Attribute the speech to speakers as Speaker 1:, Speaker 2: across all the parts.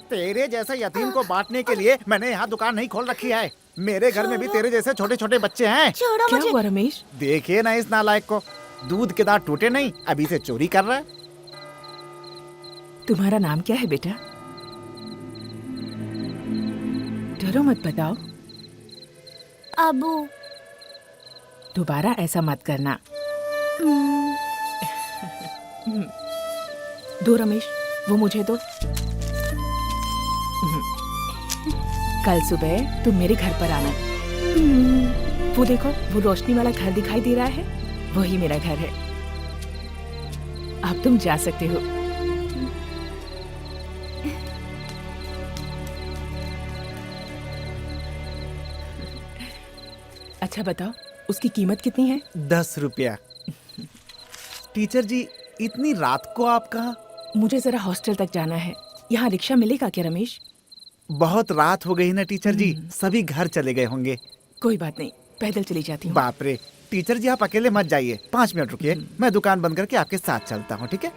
Speaker 1: तेरे जैसे यतीम को बांटने के लिए मैंने यहाँ दुकान नहीं खोल रखी है। मेरे घर में भी तेरे जैसे छोटे छोटे बच्चे हैं।
Speaker 2: छोड़ो
Speaker 3: क्या
Speaker 2: मुझे।
Speaker 3: हुआ रमेश?
Speaker 1: देखिए ना इस नालायक को, दूध के दांत टूटे नहीं, अभी से चोरी कर रहा है।
Speaker 3: तुम्हारा नाम क्या है बेटा? डरो मत, बताओ।
Speaker 2: अबू।
Speaker 3: दोबारा ऐसा मत करना। दो रमेश, वो मुझे दो। कल सुबह तुम मेरे घर पर आना। वो देखो, वो रोशनी वाला घर दिखाई दे रहा है, वही मेरा घर है। अब तुम जा सकते हो। अच्छा बताओ, उसकी कीमत कितनी है?
Speaker 1: 10 रुपया। टीचर जी, इतनी रात को आप कहाँ?
Speaker 3: मुझे जरा हॉस्टल तक जाना है। यहाँ रिक्शा मिलेगा क्या रमेश?
Speaker 1: बहुत रात हो गई ना टीचर जी, सभी घर चले गए होंगे।
Speaker 3: कोई बात नहीं, पैदल चली जाती हूँ।
Speaker 1: बाप रे, टीचर जी आप अकेले मत जाइए, 5 मिनट रुकिए, मैं दुकान बंद करके आपके साथ चलता हूँ, ठीक है?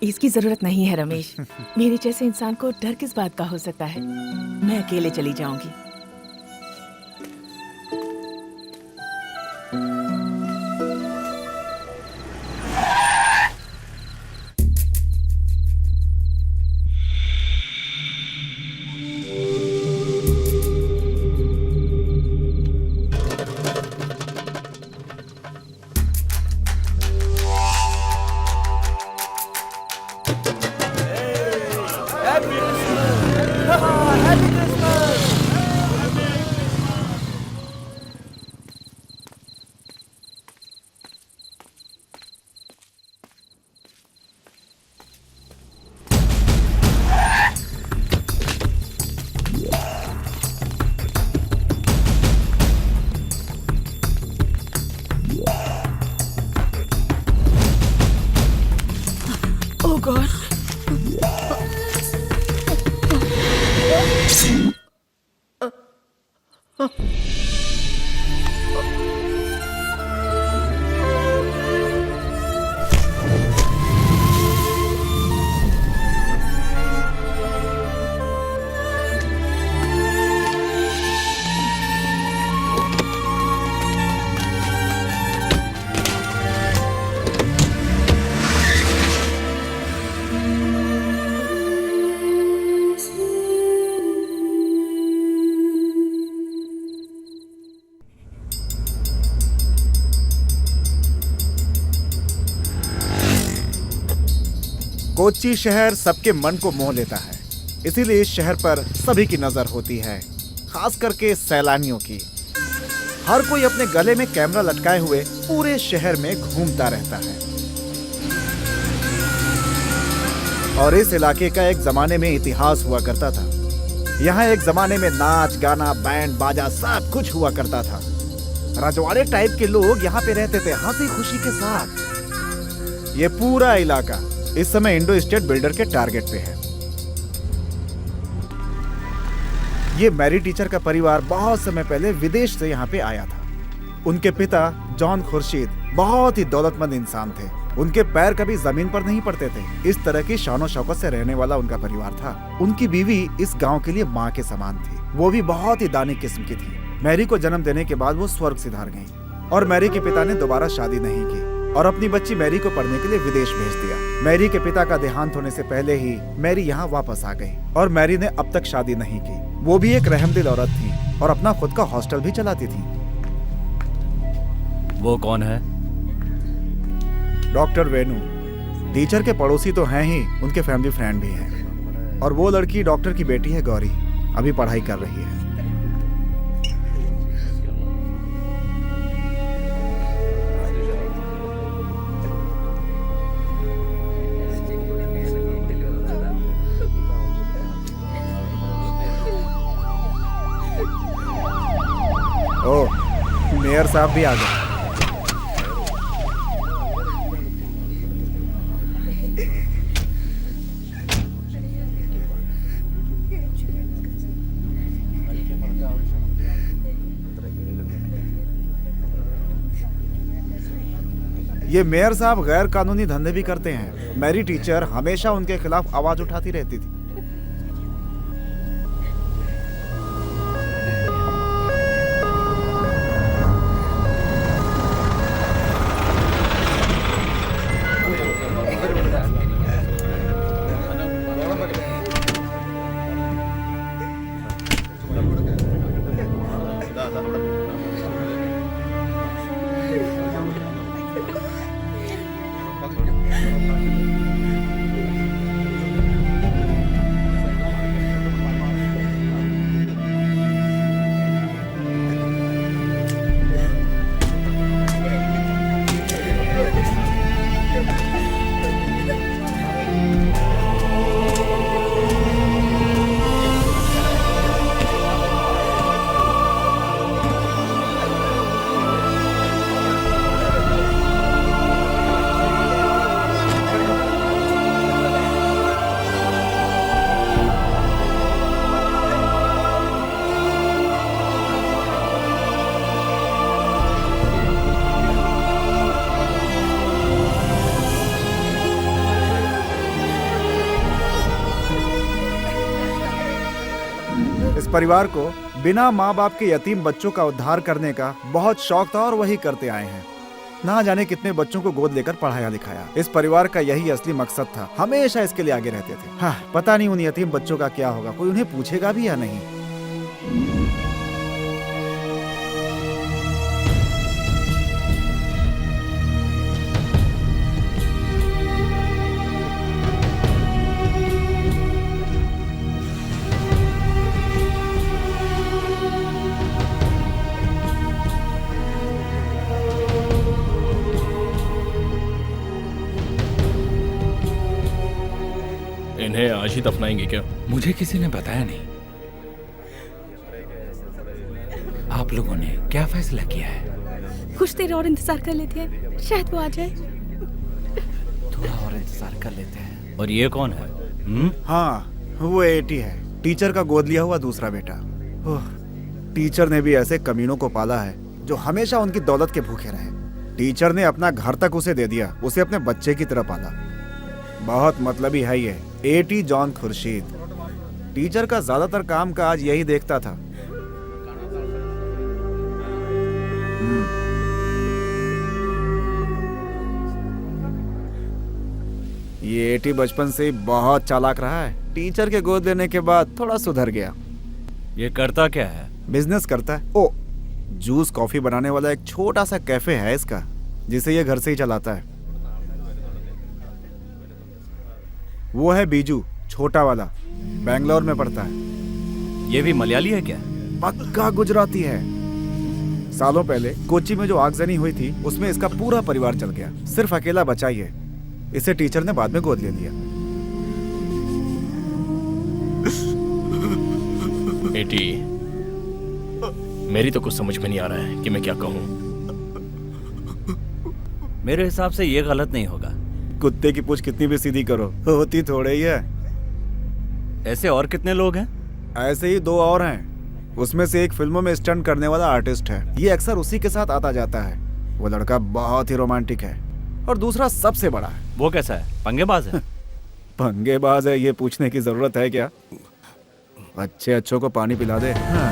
Speaker 3: इसकी जरूरत नहीं है रमेश। मेरे जैसे इंसान को डर किस बात का हो सकता है? मैं अकेले चली जाऊंगी। Oh God!
Speaker 1: कोच्चि शहर सबके मन को मोह लेता है, इसीलिए इस शहर पर सभी की नजर होती है, खास करके सैलानियों की। हर कोई अपने गले में कैमरा लटकाए हुए पूरे शहर में घूमता रहता है। और इस इलाके का एक जमाने में इतिहास हुआ करता था। यहाँ एक जमाने में नाच गाना, बैंड बाजा सब कुछ हुआ करता था। रजवाड़े टाइप के लोग यहाँ पे रहते थे हंसी खुशी के साथ। ये पूरा इलाका इस समय इंडो स्टेट बिल्डर के टारगेट पे है। ये मैरी टीचर का परिवार बहुत समय पहले विदेश से यहाँ पे आया था। उनके पिता जॉन खुर्शीद बहुत ही दौलतमंद इंसान थे। उनके पैर कभी जमीन पर नहीं पड़ते थे। इस तरह की शानो शौकत से रहने वाला उनका परिवार था। उनकी बीवी इस गांव के लिए माँ के समान थी। वो भी बहुत ही दानी किस्म की थी। मैरी को जन्म देने के बाद वो स्वर्ग सिधार गई और मैरी के पिता ने दोबारा शादी नहीं की और अपनी बच्ची मैरी को पढ़ने के लिए विदेश भेज दिया। मैरी के पिता का देहांत होने से पहले ही मैरी यहाँ वापस आ गई और मैरी ने अब तक शादी नहीं की। वो भी एक रहमदिल औरत थी और अपना खुद का हॉस्टल भी चलाती थी।
Speaker 4: वो कौन है?
Speaker 1: डॉक्टर वेणु। टीचर के पड़ोसी तो हैं ही, उनके फैमिली फ्रेंड भी हैं। और वो लड़की डॉक्टर की बेटी है गौरी, अभी पढ़ाई कर रही है। ओह, मेयर साहब भी आ गए। ये मेयर साहब गैर कानूनी धंधे भी करते हैं। मैरी टीचर हमेशा उनके खिलाफ आवाज उठाती रहती थी। इस परिवार को बिना माँ बाप के यतीम बच्चों का उद्धार करने का बहुत शौक था और वही करते आए हैं। ना जाने कितने बच्चों को गोद लेकर पढ़ाया लिखाया। इस परिवार का यही असली मकसद था, हमेशा इसके लिए आगे रहते थे। हाँ, पता नहीं उन यतीम बच्चों का क्या होगा, कोई उन्हें पूछेगा भी या नहीं।
Speaker 4: इन्हें आज ही दफनाएंगे क्या?
Speaker 5: मुझे किसी ने बताया नहीं। आप लोगों ने क्या फैसला किया है?
Speaker 3: कुछ देर और इंतजार कर लेते हैं, शायद वो आ जाए।
Speaker 5: थोड़ा और इंतजार कर लेते हैं।
Speaker 4: और ये कौन है?
Speaker 1: हाँ, वो एटी है, टीचर का गोद लिया हुआ दूसरा बेटा। ओह, टीचर ने भी ऐसे कमीनों को पाला है जो हमेशा उनकी दौलत के भूखे रहे। टीचर ने अपना घर तक उसे दे दिया, उसे अपने बच्चे की तरह पाला। बहुत मतलबी है ये एटी जॉन खुर्शीद। टीचर का ज्यादातर काम काज यही देखता था। ये एटी बचपन से ही बहुत चालाक रहा है। टीचर के गोद लेने के बाद थोड़ा सुधर गया।
Speaker 4: ये करता क्या है?
Speaker 1: बिजनेस करता है। ओ, जूस कॉफी बनाने वाला एक छोटा सा कैफे है इसका, जिसे ये घर से ही चलाता है। वो है बीजू, छोटा वाला, बेंगलोर में पढ़ता है।
Speaker 4: ये भी मलयाली है क्या?
Speaker 1: पक्का गुजराती है। सालों पहले कोच्चि में जो आगजनी हुई थी उसमें इसका पूरा परिवार चल गया, सिर्फ अकेला बचा ही है। इसे टीचर ने बाद में गोद ले लिया।
Speaker 4: एटी, मेरी तो कुछ समझ में नहीं आ रहा है कि मैं क्या कहूँ।
Speaker 5: मेरे हिसाब से ये गलत नहीं होगा।
Speaker 1: कुत्ते की पूंछ कितनी भी सीधी करो, होती थोड़े ही है।
Speaker 5: ऐसे और कितने लोग हैं?
Speaker 1: ऐसे ही दो और हैं। उसमें से एक फिल्मों में स्टंट करने वाला आर्टिस्ट है, ये अक्सर उसी के साथ आता जाता है। वो लड़का बहुत ही रोमांटिक है। और दूसरा सबसे बड़ा है।
Speaker 5: वो कैसा है? पंगेबाज है?
Speaker 1: पंगेबाज है ये पूछने की जरूरत है क्या? अच्छे अच्छों को पानी पिला दे। हाँ।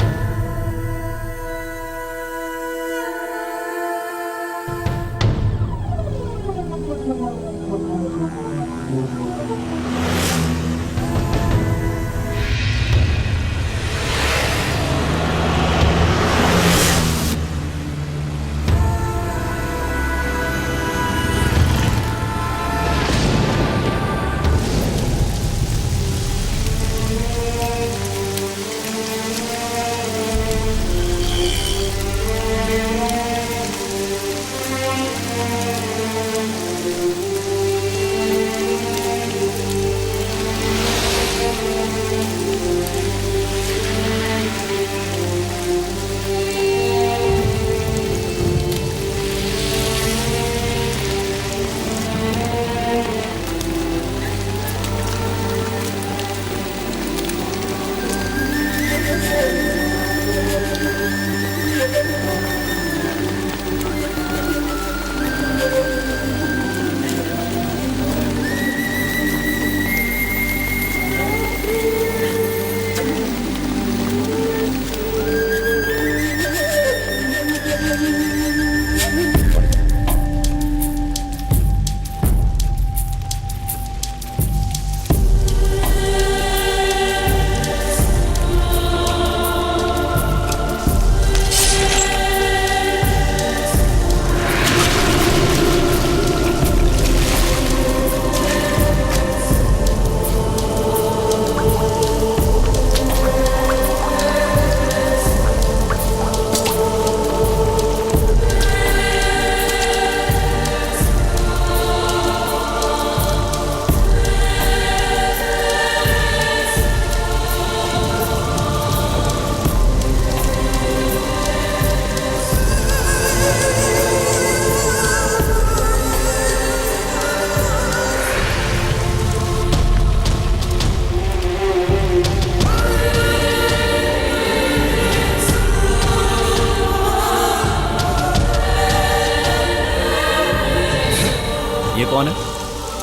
Speaker 5: ये कौन है?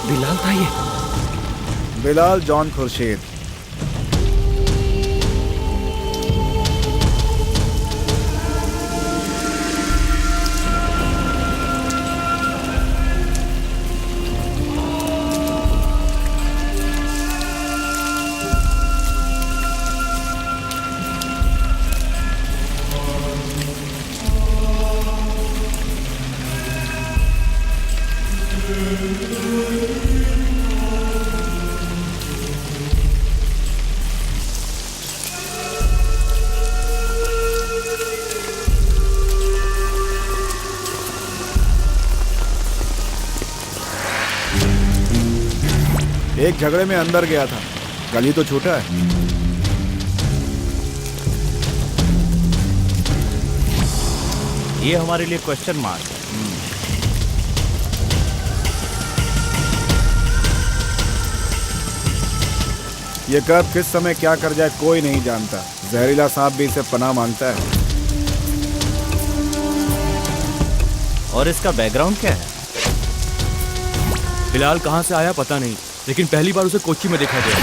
Speaker 5: बिलाल था ये।
Speaker 1: बिलाल जॉन खुर्शीद। एक झगड़े में अंदर गया था। गली तो छोटा है।
Speaker 5: ये हमारे लिए क्वेश्चन मार्क है।
Speaker 1: ये कब किस समय क्या कर जाए कोई नहीं जानता। जहरीला सांप भी इसे पनाह मांगता है।
Speaker 5: और इसका बैकग्राउंड क्या है?
Speaker 4: बिलाल कहाँ से आया पता नहीं, लेकिन पहली बार उसे कोच्चि में देखा गया।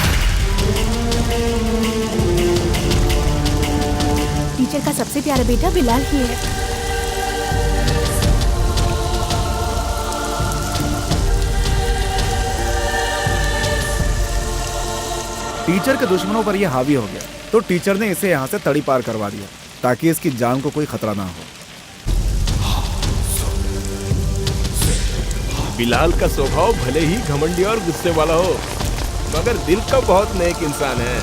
Speaker 2: टीचर का सबसे प्यारा बेटा बिलाल ही है।
Speaker 1: टीचर के दुश्मनों पर यह हावी हो गया तो टीचर ने इसे यहाँ से तड़ी पार करवा दिया ताकि इसकी जान को कोई खतरा ना हो।
Speaker 6: बिलाल का स्वभाव भले ही घमंडी और गुस्से वाला हो, मगर दिल का बहुत नेक इंसान है।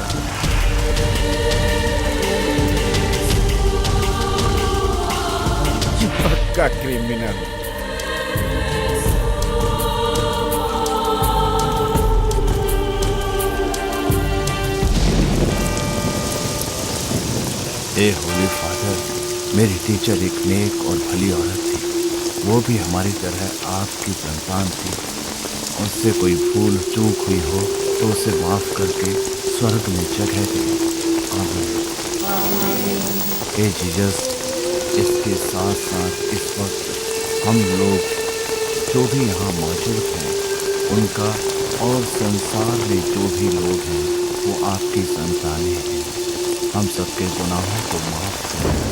Speaker 1: पक्का क्रिमिनल।
Speaker 7: ए होली फादर, मेरी टीचर एक नेक और भली औरत थी। वो भी हमारी तरह आपकी संतान थी। उससे कोई भूल चूक हुई हो तो उसे माफ करके स्वर्ग में जगह दे। आमीन। ए जीसस, इसके साथ साथ इस वक्त हम लोग जो भी यहाँ मौजूद हैं, उनका और संसार में जो भी लोग हैं वो आपकी संतानें हैं। हम सबके गुनाहों को माफ करें।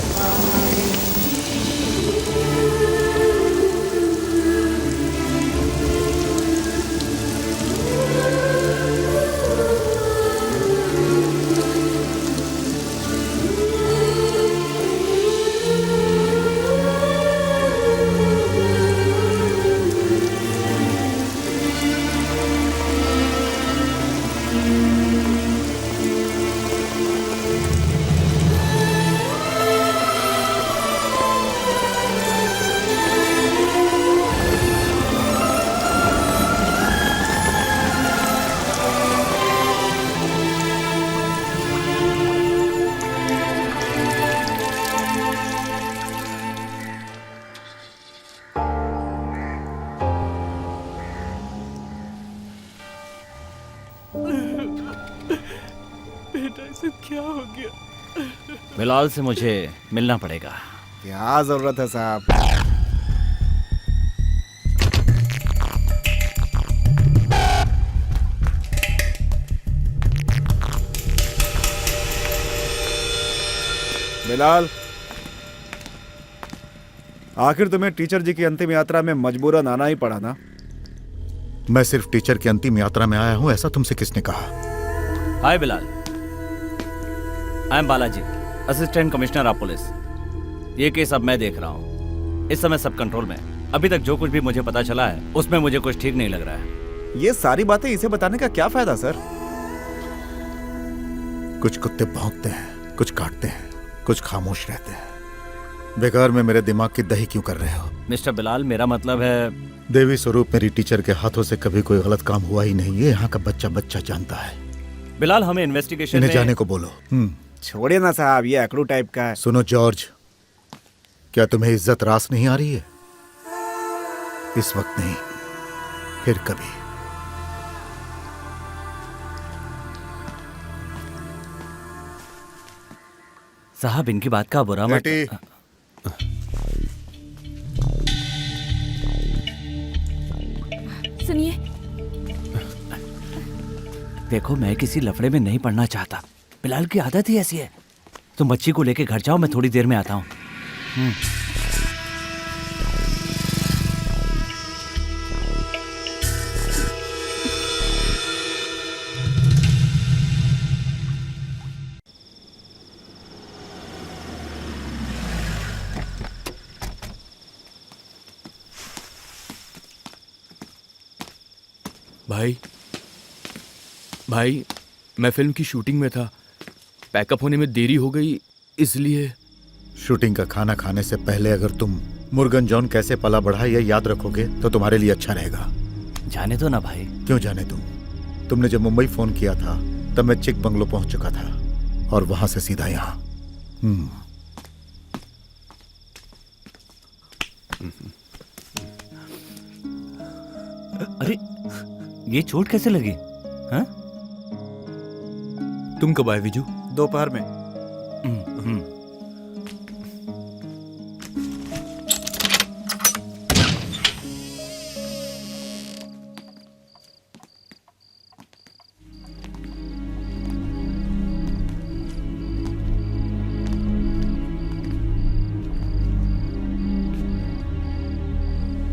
Speaker 5: बिलाल से मुझे मिलना पड़ेगा।
Speaker 1: क्या जरूरत है साहब? बिलाल, आखिर तुम्हें टीचर जी की अंतिम यात्रा में मजबूरन आना ही पड़ा ना?
Speaker 8: मैं सिर्फ टीचर की अंतिम यात्रा में आया हूं, ऐसा तुमसे किसने कहा?
Speaker 5: Hi Bilal, I am Balaji, assistant commissioner of police. ये केस अब मैं देख रहा हूँ। इस समय सब कंट्रोल में। अभी तक जो कुछ भी मुझे पता चला है उसमें मुझे कुछ ठीक नहीं लग रहा है।
Speaker 1: ये सारी बातें इसे बताने का क्या फायदा सर?
Speaker 8: कुछ कुत्ते भौंकते हैं, कुछ काटते हैं, कुछ खामोश रहते हैं। बेकार में मेरे दिमाग की दही क्यों कर रहे हो?
Speaker 5: मिस्टर बिलाल, मेरा मतलब है
Speaker 8: देवी स्वरूप मेरी टीचर के हाथों से कभी कोई गलत काम हुआ ही नहीं। ये यहाँ का बच्चा बच्चा जानता है।
Speaker 5: बिलाल, हमें इन्वेस्टिगेशन
Speaker 8: इन्हें
Speaker 5: में
Speaker 8: जाने को बोलो।
Speaker 1: छोड़िए ना साहब, ये अकड़ू टाइप का है।
Speaker 8: सुनो जॉर्ज, क्या तुम्हें इज्जत रास नहीं आ रही है? इस वक्त नहीं, फिर कभी।
Speaker 5: साहब, इनकी बात का बुरा मत।
Speaker 2: सुनिए,
Speaker 5: देखो, मैं किसी लफड़े में नहीं पड़ना चाहता। बिलाल की आदत ही ऐसी है। तुम बच्ची को लेके घर जाओ, मैं थोड़ी देर में आता हूँ।
Speaker 4: भाई, मैं फिल्म की शूटिंग में था। पैकअप होने में देरी हो गई, इसलिए।
Speaker 8: शूटिंग का खाना खाने से पहले अगर तुम मुर्गन जॉन कैसे पला बढ़ा यह याद रखोगे तो तुम्हारे लिए अच्छा रहेगा।
Speaker 5: जाने दो ना भाई।
Speaker 8: क्यों जाने दूं? तुमने जब मुंबई फोन किया था तब मैं चिक बंगलो पहुंच चुका था और वहां से सीधा यहां।
Speaker 5: अरे ये चोट कैसे लगी? हाँ?
Speaker 4: तुम कब आए विजू?
Speaker 1: दोपहर में।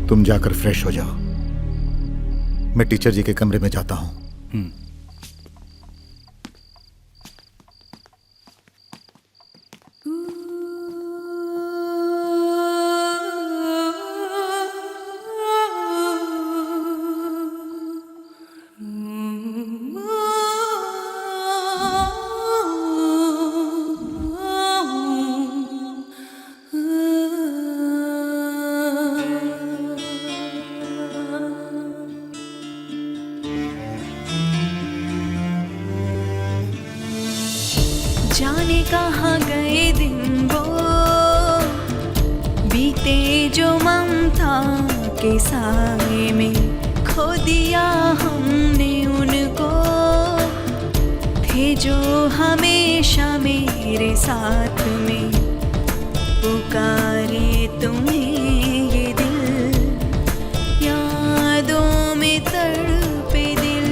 Speaker 8: तुम जाकर फ्रेश हो जाओ, मैं टीचर जी के कमरे में जाता हूं।
Speaker 9: जाने कहाँ गए दिन वो बीते जो ममता के साए में, खो दिया हमने उनको, थे जो हमेशा मेरे साथ में, पुकारे तुम्हें ये दिल, यादों में तड़पे दिल,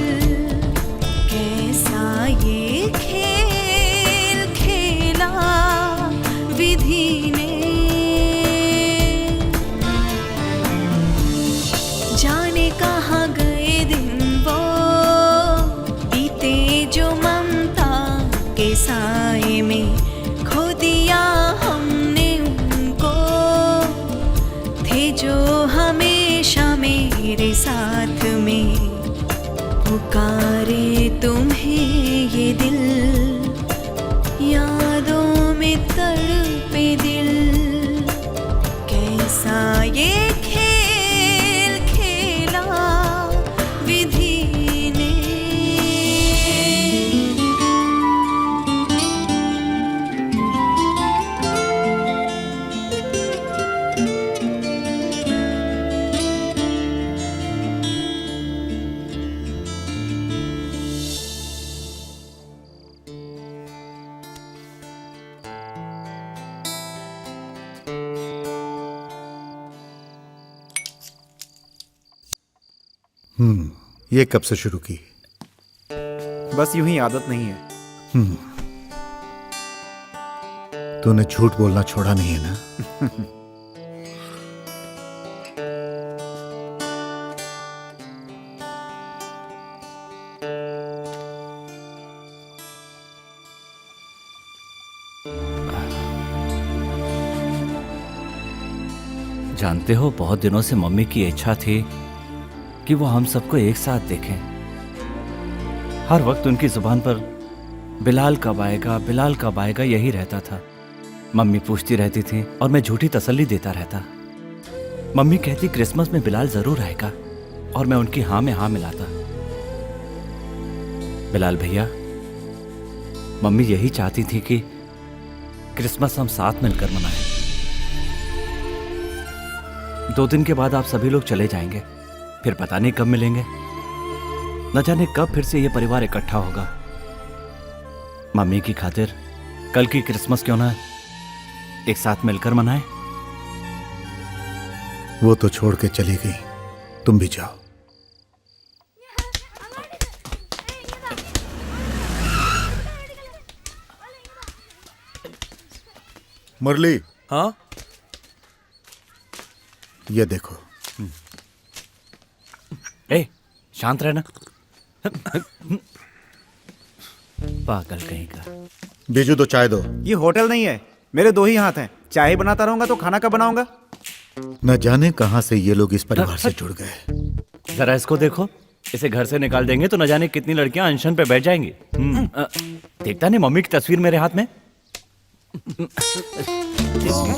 Speaker 9: कैसा ये खेल खेला विधि ने, जाने कहाँ गए दिन वो बीते जो ममता के साए में, खो दिया हमने उनको, थे जो हमेशा मेरे साथ में, पुकारे तुम्हें ये दिल, यादों में तड़पे दिल, कैसा ये खेल खेला विधि ने।
Speaker 8: ये कब से शुरू की?
Speaker 1: बस यूं ही, आदत नहीं है।
Speaker 8: तूने झूठ बोलना छोड़ा नहीं है ना?
Speaker 5: जानते हो, बहुत दिनों से मम्मी की इच्छा थी कि वो हम सबको एक साथ देखें। हर वक्त उनकी जुबान पर बिलाल कब आएगा, बिलाल कब आएगा यही रहता था। मम्मी पूछती रहती थी और मैं झूठी तसल्ली देता रहता। मम्मी कहती क्रिसमस में बिलाल जरूर आएगा और मैं उनकी हाँ में हाँ मिलाता। बिलाल भैया, मम्मी यही चाहती थी कि क्रिसमस हम साथ मिलकर मनाएं। 2 दिन के बाद आप सभी लोग चले जाएंगे, फिर पता नहीं कब मिलेंगे, न जाने कब फिर से ये परिवार इकट्ठा होगा। मम्मी की खातिर कल की क्रिसमस क्यों ना एक साथ मिलकर मनाएं?
Speaker 8: वो तो छोड़ के चली गई, तुम भी जाओ। मुरली,
Speaker 4: हाँ?
Speaker 8: ये देखो।
Speaker 5: ए, शांत रहना। पागल कहीं का।
Speaker 8: बीजू दो चाय दो।
Speaker 1: ये होटल नहीं है, मेरे 2 ही हाथ हैं। चाय ही बनाता रहूंगा तो खाना कब बनाऊंगा?
Speaker 8: न जाने कहां से ये लोग इस परिवार से जुड़ गए।
Speaker 5: जरा इसको देखो, इसे घर से निकाल देंगे तो न जाने कितनी लड़कियां अनशन पे बैठ जाएंगी। देखता नहीं मम्मी की तस्वीर मेरे हाथ में?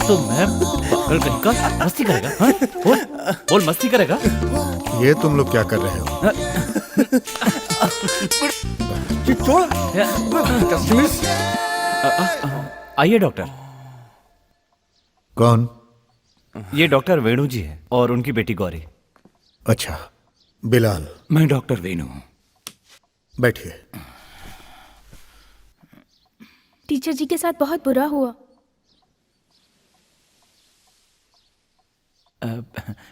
Speaker 5: तो मैं पागल कहीं का। मस्ती करेगा? हाँ? बोल मस्ती करेगा?
Speaker 8: ये तुम लोग क्या कर रहे हो?
Speaker 5: आइए डॉक्टर।
Speaker 8: कौन?
Speaker 5: ये डॉक्टर वेणु जी है और उनकी बेटी गौरी।
Speaker 8: अच्छा, बिलाल।
Speaker 4: मैं डॉक्टर वेणु हूँ।
Speaker 8: बैठिए।
Speaker 2: टीचर जी के साथ बहुत बुरा हुआ।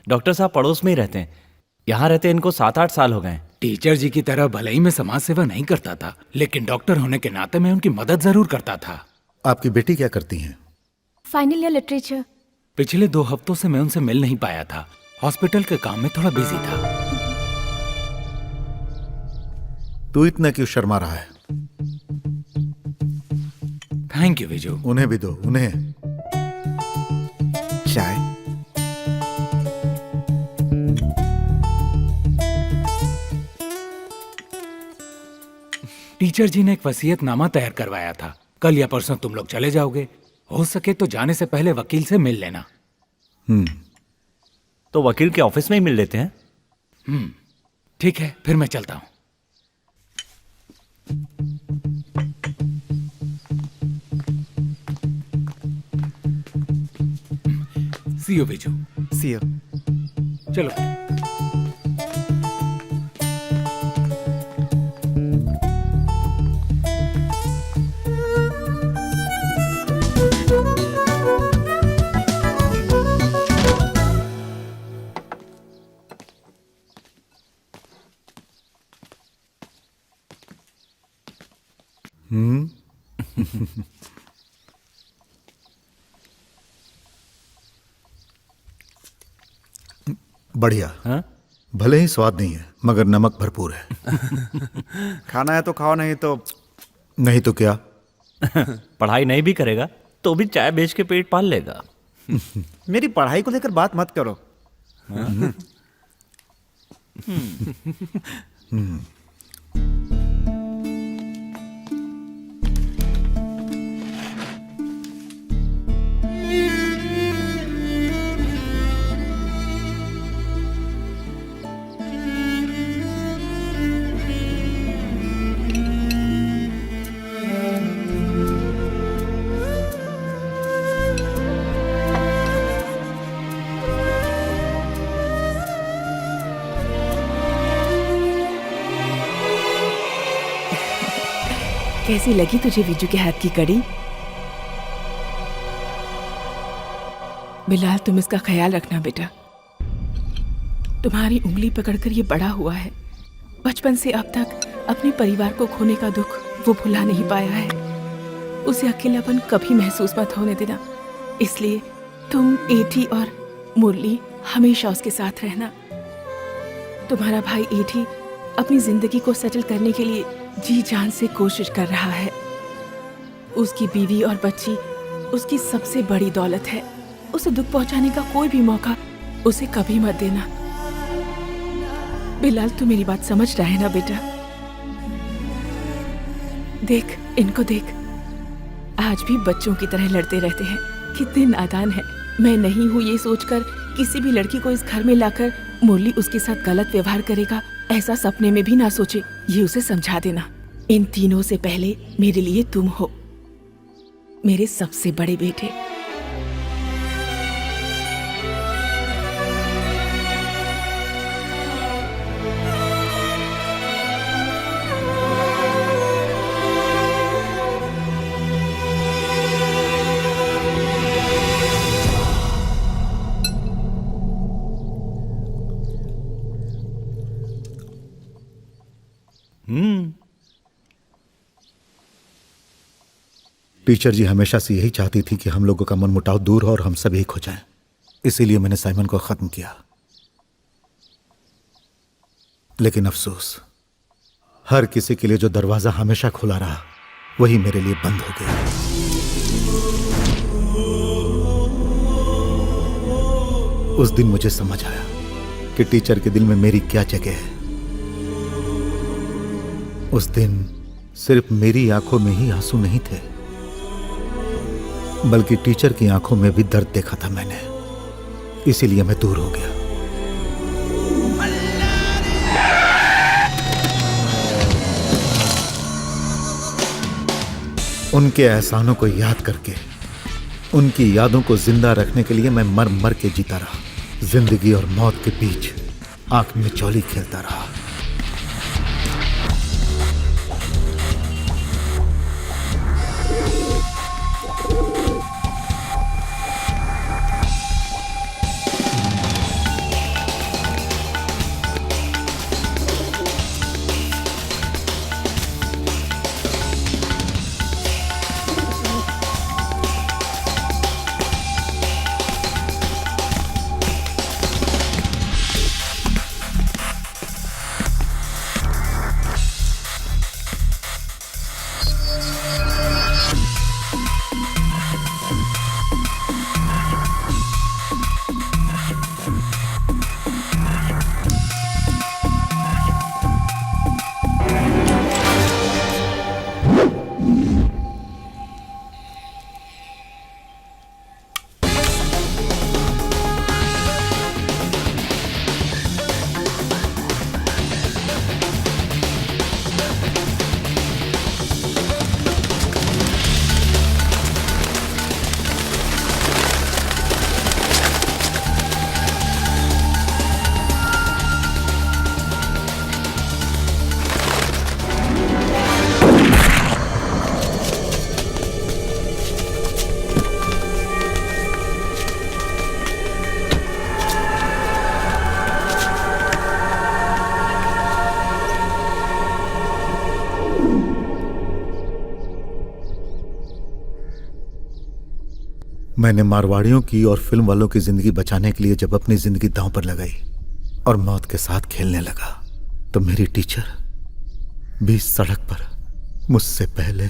Speaker 5: डॉक्टर साहब पड़ोस में ही रहते हैं। यहाँ रहते इनको 7-8 साल हो गए।
Speaker 10: टीचर जी की तरह भले ही मैं समाज सेवा नहीं करता था, लेकिन डॉक्टर होने के नाते मैं उनकी मदद जरूर करता था।
Speaker 8: आपकी बेटी क्या करती हैं?
Speaker 2: Final year literature.
Speaker 10: पिछले 2 हफ्तों से मैं उनसे मिल नहीं पाया था। हॉस्पिटल के काम में थोड़ा बिजी था।
Speaker 8: तू इतना क्यों शर्मा रहा है?
Speaker 10: Thank you Viju.
Speaker 8: उन्हें भी दो, उन्हें चाय।
Speaker 10: टीचर जी ने एक वसीयतनामा तैयार करवाया था। कल या परसों तुम लोग चले जाओगे। हो सके तो जाने से पहले वकील से मिल लेना।
Speaker 5: तो वकील के ऑफिस में ही मिल लेते हैं।
Speaker 10: ठीक है, फिर मैं चलता हूं। See you Viju.
Speaker 1: See you.
Speaker 10: चलो।
Speaker 8: बढ़िया।
Speaker 5: हाँ?
Speaker 8: भले ही स्वाद नहीं है, मगर नमक भरपूर है।
Speaker 1: खाना है तो खाओ, नहीं तो
Speaker 8: नहीं तो क्या?
Speaker 5: पढ़ाई नहीं भी करेगा तो भी चाय बेच के पेट पाल लेगा।
Speaker 1: मेरी पढ़ाई को लेकर बात मत करो।
Speaker 3: कैसी लगी तुझे विजू के हाथ की कड़ी? बिलाल, तुम इसका ख्याल रखना बेटा। तुम्हारी उंगली पकड़कर ये बड़ा हुआ है। बचपन से अब तक अपने परिवार को खोने का दुख वो भुला नहीं पाया है। उसे अकेलापन कभी महसूस मत होने देना। इसलिए तुम, एठी और मुरली हमेशा उसके साथ रहना। तुम्हारा भाई एठी अपनी जिंदगी को सेटल करने के लिए जी जान से कोशिश कर रहा है। उसकी बीवी और बच्ची उसकी सबसे बड़ी दौलत है। उसे दुख पहुंचाने का कोई भी मौका उसे कभी मत देना। बिलाल, तू मेरी बात समझ रहा है ना बेटा? देख, इनको देख, आज भी बच्चों की तरह लड़ते रहते हैं। कितने नादान है। मैं नहीं हूँ ये सोचकर किसी भी लड़की को इस घर में लाकर मुरली उसके साथ गलत व्यवहार करेगा, ऐसा सपने में भी ना सोचे। ये उसे समझा देना। इन तीनों से पहले मेरे लिए तुम हो, मेरे सबसे बड़े बेटे।
Speaker 8: टीचर जी हमेशा से यही चाहती थी कि हम लोगों का मनमुटाव दूर हो और हम सब एक हो जाएं। इसीलिए मैंने साइमन को खत्म किया। लेकिन अफसोस, हर किसी के लिए जो दरवाजा हमेशा खुला रहा, वही मेरे लिए बंद हो गया। उस दिन मुझे समझ आया कि टीचर के दिल में मेरी क्या जगह है। उस दिन सिर्फ मेरी आंखों में ही आंसू नहीं थे, बल्कि टीचर की आंखों में भी दर्द देखा था मैंने। इसीलिए मैं दूर हो गया। उनके एहसानों को याद करके, उनकी यादों को जिंदा रखने के लिए मैं मर मर के जीता रहा। जिंदगी और मौत के बीच आंख में चौली खेलता रहा। मैंने मारवाड़ियों की और फिल्म वालों की जिंदगी बचाने के लिए जब अपनी जिंदगी दांव पर लगाई और मौत के साथ खेलने लगा, तो मेरी टीचर भी सड़क पर मुझसे पहले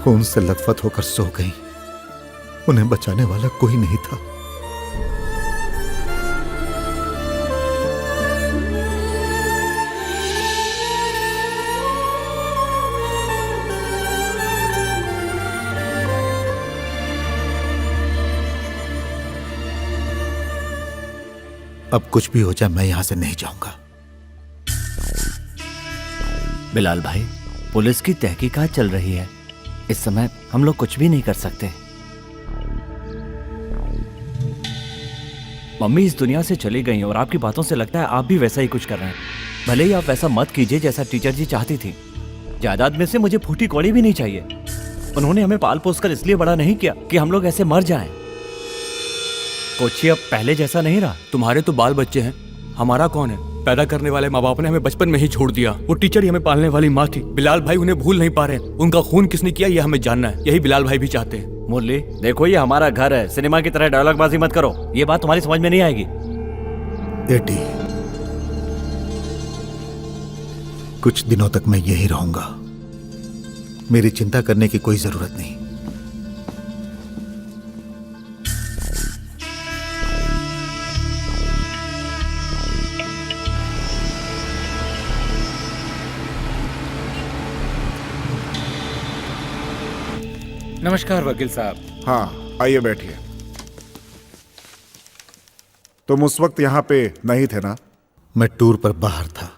Speaker 8: खून से लथपथ होकर सो गई। उन्हें बचाने वाला कोई नहीं था। अब कुछ भी हो जाए, मैं यहां से नहीं जाऊंगा।
Speaker 5: बिलाल भाई, पुलिस की तहकीकात चल रही है। इस समय हम लोग कुछ भी नहीं कर सकते। मम्मी इस दुनिया से चली गई और आपकी बातों से लगता है आप भी वैसा ही कुछ कर रहे हैं। भले ही आप वैसा मत कीजिए जैसा टीचर जी चाहती थी। जायदाद में से मुझे फूटी कौड़ी भी नहीं चाहिए। उन्होंने हमें पाल पोस कर इसलिए बड़ा नहीं किया कि हम लोग ऐसे मर जाएं। कोची अब पहले जैसा नहीं रहा।
Speaker 4: तुम्हारे तो बाल बच्चे हैं, हमारा कौन है? पैदा करने वाले माँ बाप ने हमें बचपन में ही छोड़ दिया। वो टीचर ही हमें पालने वाली माँ थी। बिलाल भाई उन्हें भूल नहीं पा रहे। उनका खून किसने किया ये हमें जानना है। यही बिलाल भाई भी चाहते हैं।
Speaker 5: मुरली देखो, ये हमारा घर है। सिनेमा की तरह डायलॉग बाजी मत करो। ये बात तुम्हारी समझ में नहीं आएगी।
Speaker 8: एटी, कुछ दिनों तक मैं यही रहूंगा। मेरी चिंता करने की कोई जरूरत नहीं।
Speaker 10: नमस्कार वकील साहब।
Speaker 1: हाँ, आइए बैठिए। तुम उस वक्त यहाँ पे नहीं थे ना?
Speaker 8: मैं टूर पर बाहर था।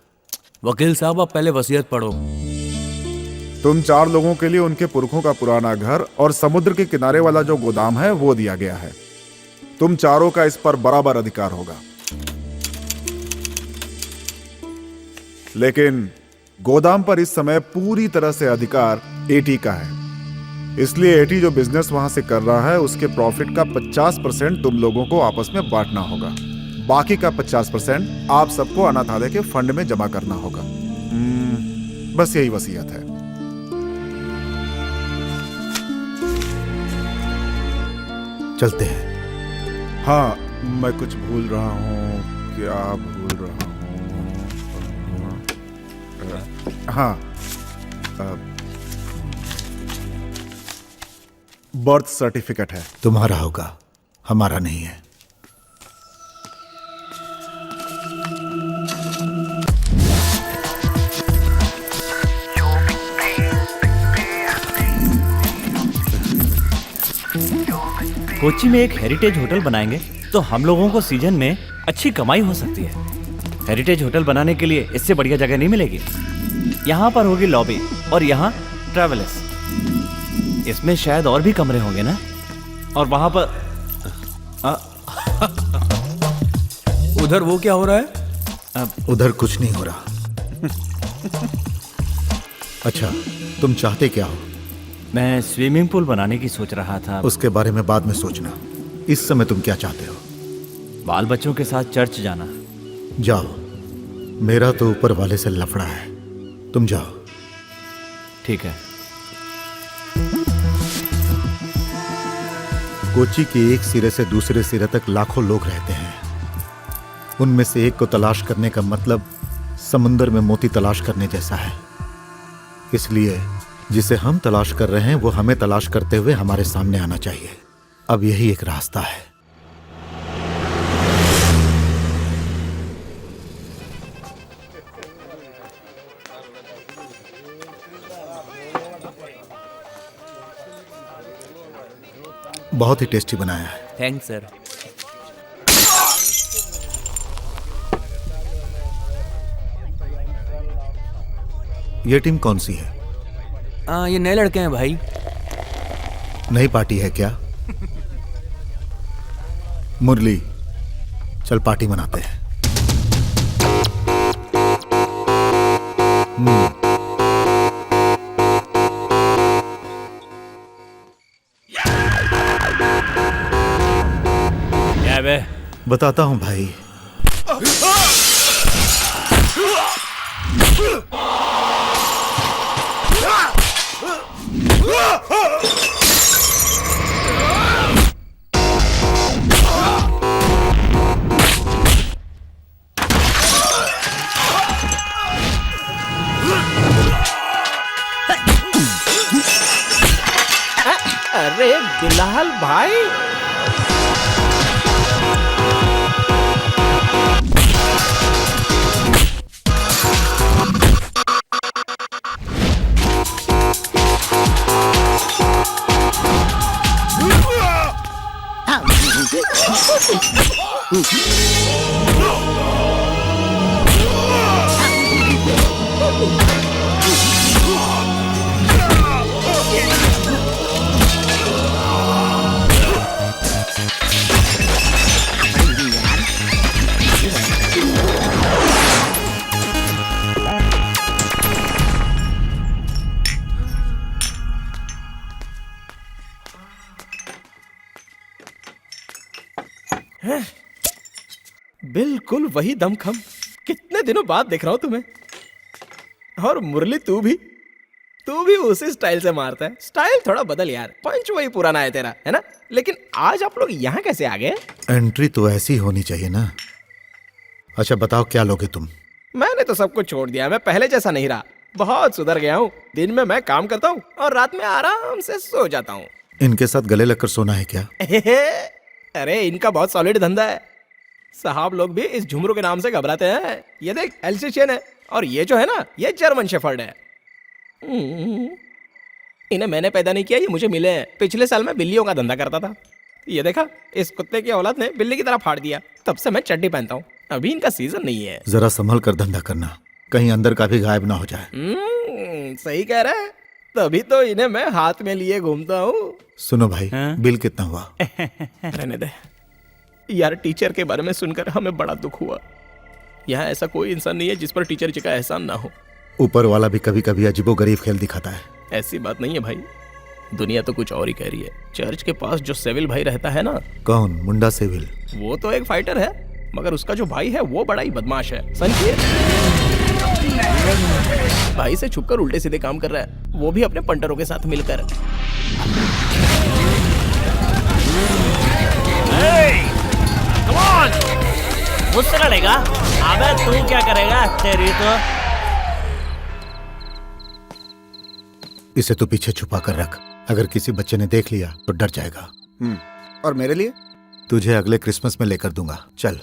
Speaker 4: वकील साहब, आप पहले वसीयत पढ़ो।
Speaker 1: तुम 4 लोगों के लिए उनके पुरखों का पुराना घर और समुद्र के किनारे वाला जो गोदाम है वो दिया गया है। तुम चारों का इस पर बराबर अधिकार होगा। लेकिन गोदाम पर इस समय पूरी तरह से अधिकार एटी का है। इसलिए एटी जो बिजनेस वहां से कर रहा है उसके प्रॉफिट का 50% तुम लोगों को आपस में बांटना होगा। बाकी का 50% आप सबको अनाथालय के फंड में जमा करना होगा। बस यही वसीयत है।
Speaker 8: चलते हैं।
Speaker 1: हाँ, मैं कुछ भूल रहा हूँ। क्या भूल रहा हूँ? हाँ, बर्थ सर्टिफिकेट है।
Speaker 8: तुम्हारा होगा, हमारा नहीं है।
Speaker 5: कोच्चि में एक हेरिटेज होटल बनाएंगे तो हम लोगों को सीजन में अच्छी कमाई हो सकती है। हेरिटेज होटल बनाने के लिए इससे बढ़िया जगह नहीं मिलेगी। यहाँ पर होगी लॉबी और यहाँ ट्रैवलर्स। इसमें शायद और भी कमरे होंगे ना। और वहां पर
Speaker 4: उधर वो क्या हो रहा है?
Speaker 8: उधर कुछ नहीं हो रहा। अच्छा, तुम चाहते क्या हो?
Speaker 5: मैं स्विमिंग पूल बनाने की सोच रहा था।
Speaker 8: उसके बारे में बाद में सोचना। इस समय तुम क्या चाहते हो?
Speaker 5: बाल बच्चों के साथ चर्च जाना।
Speaker 8: जाओ, मेरा तो ऊपर वाले से लफड़ा है। तुम जाओ।
Speaker 5: ठीक है।
Speaker 8: कोची के एक सिरे से दूसरे सिरे तक लाखों लोग रहते हैं। उनमें से एक को तलाश करने का मतलब समुंदर में मोती तलाश करने जैसा है। इसलिए जिसे हम तलाश कर रहे हैं वो हमें तलाश करते हुए हमारे सामने आना चाहिए। अब यही एक रास्ता है। बहुत ही टेस्टी बनाया है।
Speaker 4: Thanks sir.
Speaker 8: ये टीम कौन सी है?
Speaker 4: ये नए लड़के हैं भाई।
Speaker 8: नई पार्टी है क्या? मुरली, चल पार्टी मनाते हैं।
Speaker 5: क्या बे?
Speaker 8: बताता हूं भाई।
Speaker 6: अरे बिलाल भाई, बिल्कुल वही दमखम। कितने दिनों बाद देख रहा हूं तुम्हें। और मुरली, तू भी उसी स्टाइल से मारता है। स्टाइल थोड़ा बदल यार, पंच वही पुराना है तेरा, है ना? लेकिन आज आप लोग यहाँ कैसे आ गए?
Speaker 8: एंट्री तो ऐसी होनी चाहिए ना। अच्छा बताओ, क्या लोगे तुम?
Speaker 6: मैंने तो सब कुछ छोड़ दिया। मैं पहले जैसा नहीं रहा, बहुत सुधर गया हूँ। दिन में मैं काम करता हूँ और रात में आराम से सो जाता हूँ।
Speaker 8: इनके साथ गले लगकर सोना है क्या?
Speaker 6: अरे इनका बहुत सॉलिड धंधा है। साहब लोग भी इस झुमरू के नाम से घबराते हैं। ये देख, एल्सेशियन है और ये जो है ना, ये जर्मन शेफर्ड है। इन्हें मैंने पैदा नहीं किया, ये मुझे मिले हैं। पिछले साल मैं बिल्लियों का धंधा करता था। ये देखा, इस कुत्ते की औलाद ने बिल्ली की तरह फाड़ दिया। तब से मैं चड्डी पहनता हूँ। अभी इनका सीजन नहीं है।
Speaker 8: जरा संभल कर धंधा करना, कहीं अंदर का भी गायब ना हो जाए।
Speaker 6: सही कह रहा है, तभी तो इन्हें मैं हाथ में लिए घूमता हूँ।
Speaker 8: सुनो भाई, बिल कितना हुआ?
Speaker 6: रहने दे यार, टीचर के बारे में सुनकर हमें बड़ा दुख हुआ। यहाँ ऐसा कोई इंसान नहीं है जिस पर टीचर जी का एहसान ना हो।
Speaker 8: ऊपर वाला भी कभी कभी अजीबोगरीब खेल दिखाता है।
Speaker 6: ऐसी बात नहीं है भाई, दुनिया तो कुछ और ही कह रही है। चर्च के पास जो सेविल भाई रहता है ना।
Speaker 8: कौन? मुंडा सेविल?
Speaker 6: वो तो एक फाइटर है, मगर उसका जो भाई है वो बड़ा ही बदमाश है। समझिए, भाई से छुपकर उल्टे सीधे काम कर रहा है, वो भी अपने पंटरों के साथ मिलकर।
Speaker 5: मुझसे लड़ेगा? अबे तू क्या करेगा? तेरी तो।
Speaker 8: इसे तो पीछे छुपा कर रख, अगर किसी बच्चे ने देख लिया तो डर जाएगा।
Speaker 1: और मेरे लिए?
Speaker 8: तुझे अगले क्रिसमस में लेकर दूंगा। चल।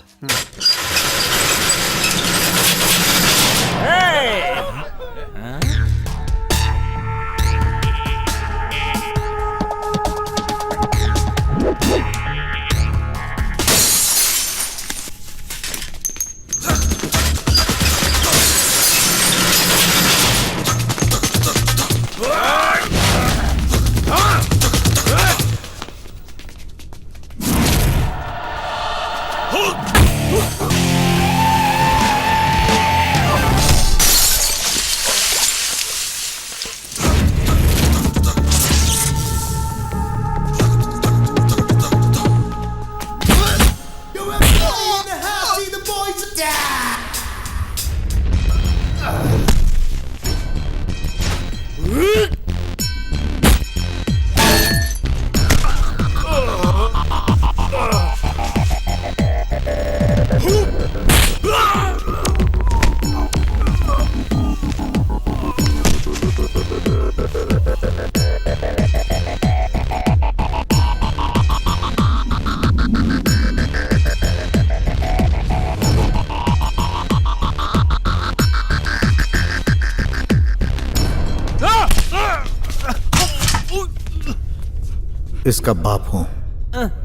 Speaker 8: इसका बाप हूं,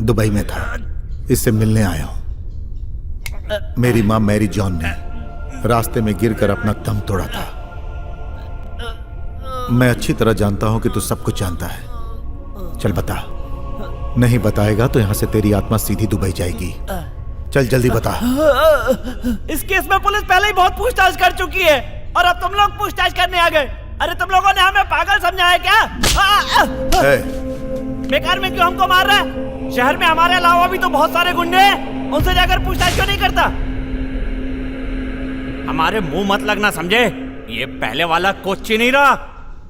Speaker 8: दुबई में था, इससे मिलने आया हूं। मेरी माँ मैरी जॉन ने रास्ते में गिरकर अपना दम तोड़ा था। मैं अच्छी तरह जानता हूं कि तू सब कुछ जानता है। चल बता, नहीं बताएगा तो यहां से तेरी आत्मा सीधी दुबई जाएगी। चल जल्दी बता।
Speaker 5: इस केस में पुलिस पहले ही बहुत पूछताछ कर चुकी है और अब तुम लोग पूछताछ करने आ गए। अरे तुम लोगों ने हमें पागल समझा है क्या? बेकार में क्यों हमको मार रहा है? शहर में हमारे अलावा भी तो बहुत सारे गुंडे हैं, उनसे जाकर पूछताछ क्यों नहीं करता? हमारे मुंह मत लगना, समझे? ये पहले वाला कोच्चि नहीं रहा,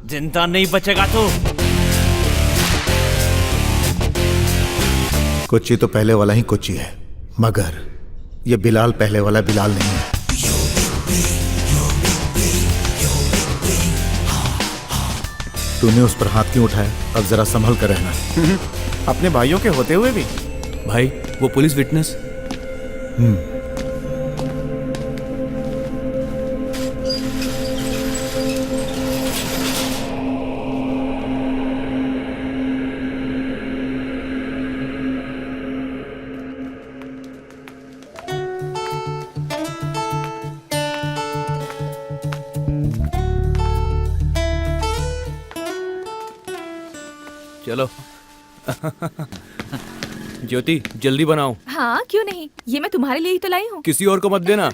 Speaker 5: जिंदा नहीं बचेगा तू।
Speaker 8: कोच्चि तो पहले वाला ही कोच्चि है, मगर ये बिलाल पहले वाला बिलाल नहीं है। तूने उस पर हाथ क्यों उठाया? अब जरा संभल कर रहना।
Speaker 1: अपने भाइयों के होते हुए भी।
Speaker 4: भाई वो पुलिस विटनेस। चलो ज्योति जल्दी बनाओ।
Speaker 2: हाँ क्यों नहीं, ये मैं तुम्हारे लिए ही तो लाई हूँ।
Speaker 4: किसी और को मत देना।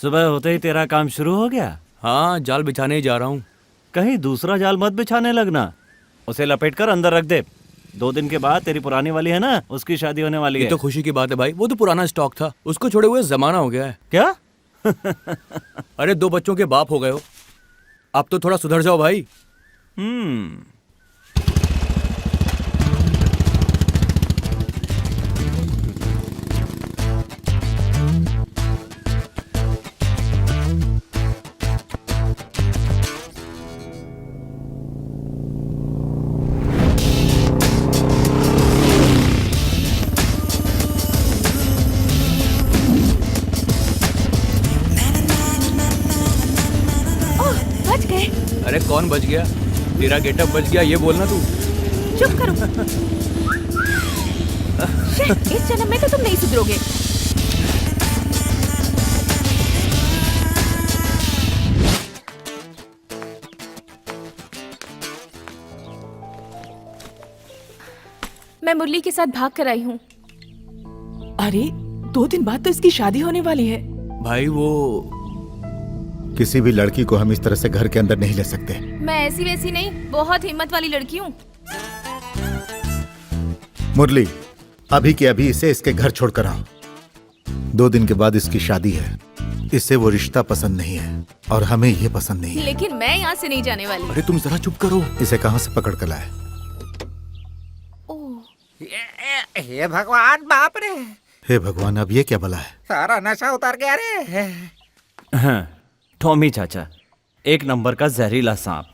Speaker 5: सुबह होते ही तेरा काम शुरू हो गया?
Speaker 4: हाँ, जाल बिछाने ही जा रहा हूँ।
Speaker 5: कहीं दूसरा जाल मत बिछाने लगना, उसे लपेट कर अंदर रख दे। 2 दिन के बाद तेरी पुरानी वाली है ना, उसकी शादी होने वाली है।
Speaker 4: ये तो खुशी की बात है भाई, वो तो पुराना स्टॉक था, उसको छोड़े हुए जमाना हो गया है।
Speaker 5: क्या?
Speaker 4: अरे 2 बच्चों के बाप हो गए हो, अब तो थोड़ा सुधर जाओ भाई।
Speaker 2: बच गए।
Speaker 4: अरे कौन बच गया? तेरा गेटअप बच गया, ये बोलना तू।
Speaker 2: चुप करो। इस जन्म में तो तुम नहीं सुधरोगे। मैं मुरली के साथ भाग कर आई हूँ।
Speaker 3: अरे 2 दिन बाद तो इसकी शादी होने वाली है।
Speaker 4: भाई वो
Speaker 8: किसी भी लड़की को हम इस तरह से घर के अंदर नहीं ले सकते।
Speaker 2: मैं ऐसी वैसी नहीं, बहुत हिम्मत वाली लड़की हूँ।
Speaker 8: मुरली, अभी के अभी इसे इसके घर छोड़कर आओ। 2 दिन के बाद इसकी शादी है। इसे वो रिश्ता पसंद नहीं है और हमें ये पसंद नहीं है।
Speaker 2: लेकिन मैं यहाँ से नहीं जाने वाली।
Speaker 4: अरे तुम जरा चुप करो।
Speaker 8: इसे कहाँ से पकड़ कर लाए?
Speaker 6: हे भगवान, बाप रे!
Speaker 8: हे भगवान, अब ये क्या बला है?
Speaker 6: सारा नशा उतार गया रे।
Speaker 5: टॉमी चाचा, 1 नंबर का जहरीला सांप।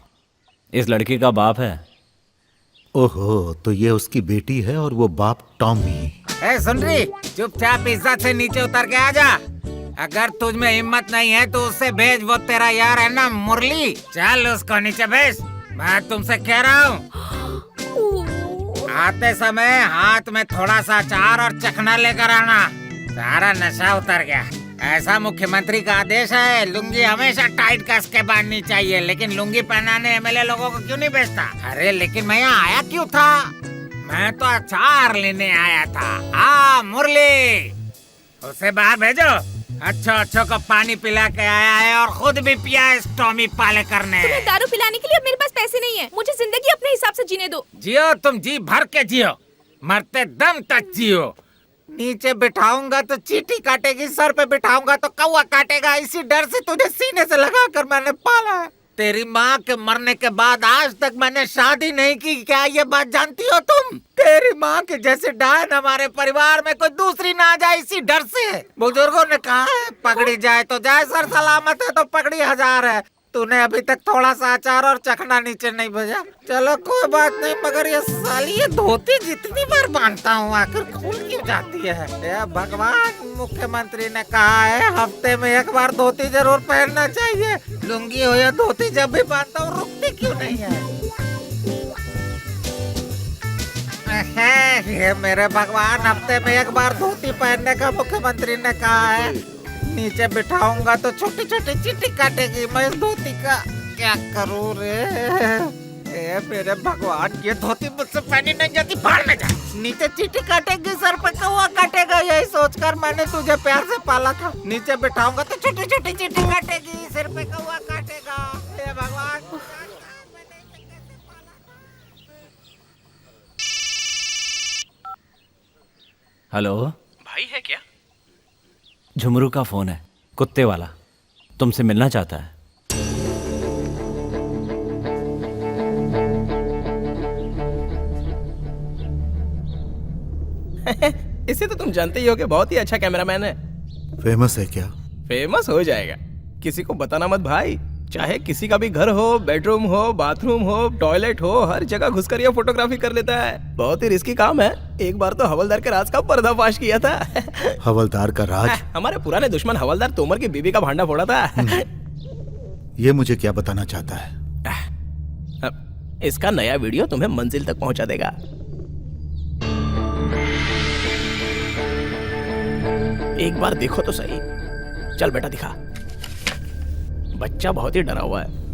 Speaker 5: इस लड़की का बाप है।
Speaker 8: ओहो, तो ये उसकी बेटी है और वो बाप टॉमी।
Speaker 6: ए सुन रही, चुपचाप इज्जत से नीचे उतर के आ जा। अगर तुझ में हिम्मत नहीं है तो उससे भेज, वो तेरा यार है ना मुरली। चल उसको नीचे भेज, मैं तुमसे कह रहा हूँ। आते समय हाथ में थोड़ा सा अचार और चखना लेकर आना। सारा नशा उतर गया। ऐसा मुख्यमंत्री का आदेश है, लुंगी हमेशा टाइट कस के बांधनी चाहिए। लेकिन लुंगी पहनाने एमएलए लोगों को क्यों नहीं भेजता? अरे लेकिन मैं यहाँ आया क्यों था? मैं तो अचार लेने आया था। मुरली, उसे बाहर भेजो। अच्छो को पानी पिला के आया है और खुद भी पिया है इस टॉमी पालेकर ने।
Speaker 2: तुम्हें दारू पिलाने के लिए अब मेरे पास पैसे नहीं है। मुझे जिंदगी अपने हिसाब से जीने दो।
Speaker 6: जियो, तुम जी भर के जियो, मरते दम तक जियो। नीचे बिठाऊंगा तो चींटी काटेगी, सर पे बिठाऊंगा तो कौवा काटेगा। इसी डर से तुझे सीने से लगाकर मैंने पाला है। तेरी माँ के मरने के बाद आज तक मैंने शादी नहीं की। क्या ये बात जानती हो तुम? तेरी माँ के जैसे डायन हमारे परिवार में कोई दूसरी ना आ जाए, इसी डर से। बुजुर्गों ने कहा है, पकड़ी जाए तो जाए, सर सलामत है तो पकड़ी 1000 है। तूने अभी तक थोड़ा सा अचार और चखना नीचे नहीं भेजा। चलो कोई बात नहीं, मगर ये साली ये धोती जितनी बार बांधता हूँ आखिर खुल क्यों जाती है? ये भगवान, मुख्यमंत्री ने कहा है हफ्ते में 1 बार धोती जरूर पहनना चाहिए। लुंगी हो या धोती जब भी बांधता हूँ रुकती क्यों नहीं है?
Speaker 11: ये मेरे भगवान, हफ्ते में एक बार धोती पहनने का मुख्यमंत्री ने कहा है। नीचे बिठाऊंगा तो छोटी छोटी चींटी काटेगी, मैं इस धोती का क्या करूँ रे? ए मेरे भगवान, ये धोती मुझसे पहनी नहीं जाती, बाहर में जा। नीचे चींटी काटेगी, सर पे कौवा काटेगा, यही सोचकर मैंने तुझे प्यार से पाला था। नीचे बिठाऊंगा तो छोटी छोटी चींटी काटेगी, सिर पे कौवा काटेगा। हे भगवान।
Speaker 5: हेलो
Speaker 6: भाई है क्या?
Speaker 5: झुमरू का फोन है, कुत्ते वाला, तुमसे मिलना चाहता है।
Speaker 6: इसे तो तुम जानते ही हो कि बहुत ही अच्छा कैमरामैन है।
Speaker 8: फेमस है क्या?
Speaker 6: फेमस हो जाएगा, किसी को बताना मत भाई। चाहे किसी का भी घर हो, बेडरूम हो, बाथरूम हो, टॉयलेट हो, हर जगह घुसकर यह फोटोग्राफी कर लेता है। बहुत ही रिस्की काम है। एक बार तो हवलदार के राज का पर्दाफाश किया था।
Speaker 8: हवलदार का राज?
Speaker 6: हमारे पुराने दुश्मन हवलदार तोमर की बीवी का भांडा फोड़ा था।
Speaker 8: ये मुझे क्या बताना चाहता है?
Speaker 6: इसका नया वीडियो तुम्हें मंजिल तक पहुंचा देगा। एक बार देखो तो सही। चल बेटा दिखा। बच्चा बहुत ही डरा हुआ है।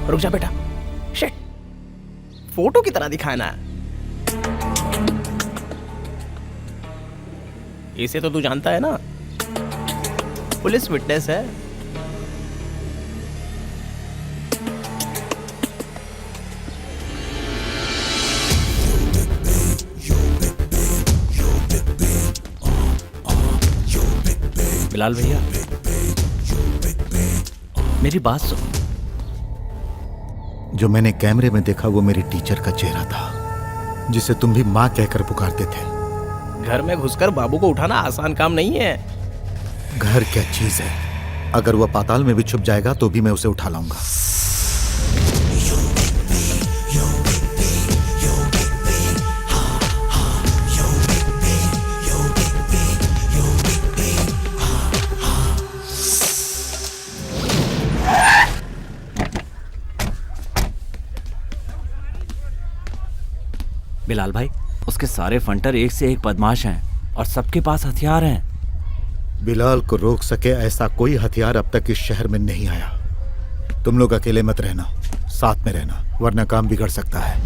Speaker 6: रुक जा बेटा। शिट, फोटो की तरह दिखाना। इसे तो तू जानता है ना, पुलिस विटनेस है।
Speaker 5: बिलाल भैया, मेरी बात सुनो।
Speaker 8: जो मैंने कैमरे में देखा वो मेरी टीचर का चेहरा था, जिसे तुम भी माँ कहकर पुकारते थे।
Speaker 6: घर में घुसकर बाबू को उठाना आसान काम नहीं है।
Speaker 8: घर क्या चीज है? अगर वह पाताल में भी छुप जाएगा तो भी मैं उसे उठा लाऊंगा।
Speaker 5: बिलाल भाई, उसके सारे फंटर एक से एक बदमाश हैं और सबके पास हथियार हैं।
Speaker 8: बिलाल को रोक सके ऐसा कोई हथियार अब तक इस शहर में नहीं आया। तुम लोग अकेले मत रहना, साथ में रहना, वरना काम बिगड़ सकता है।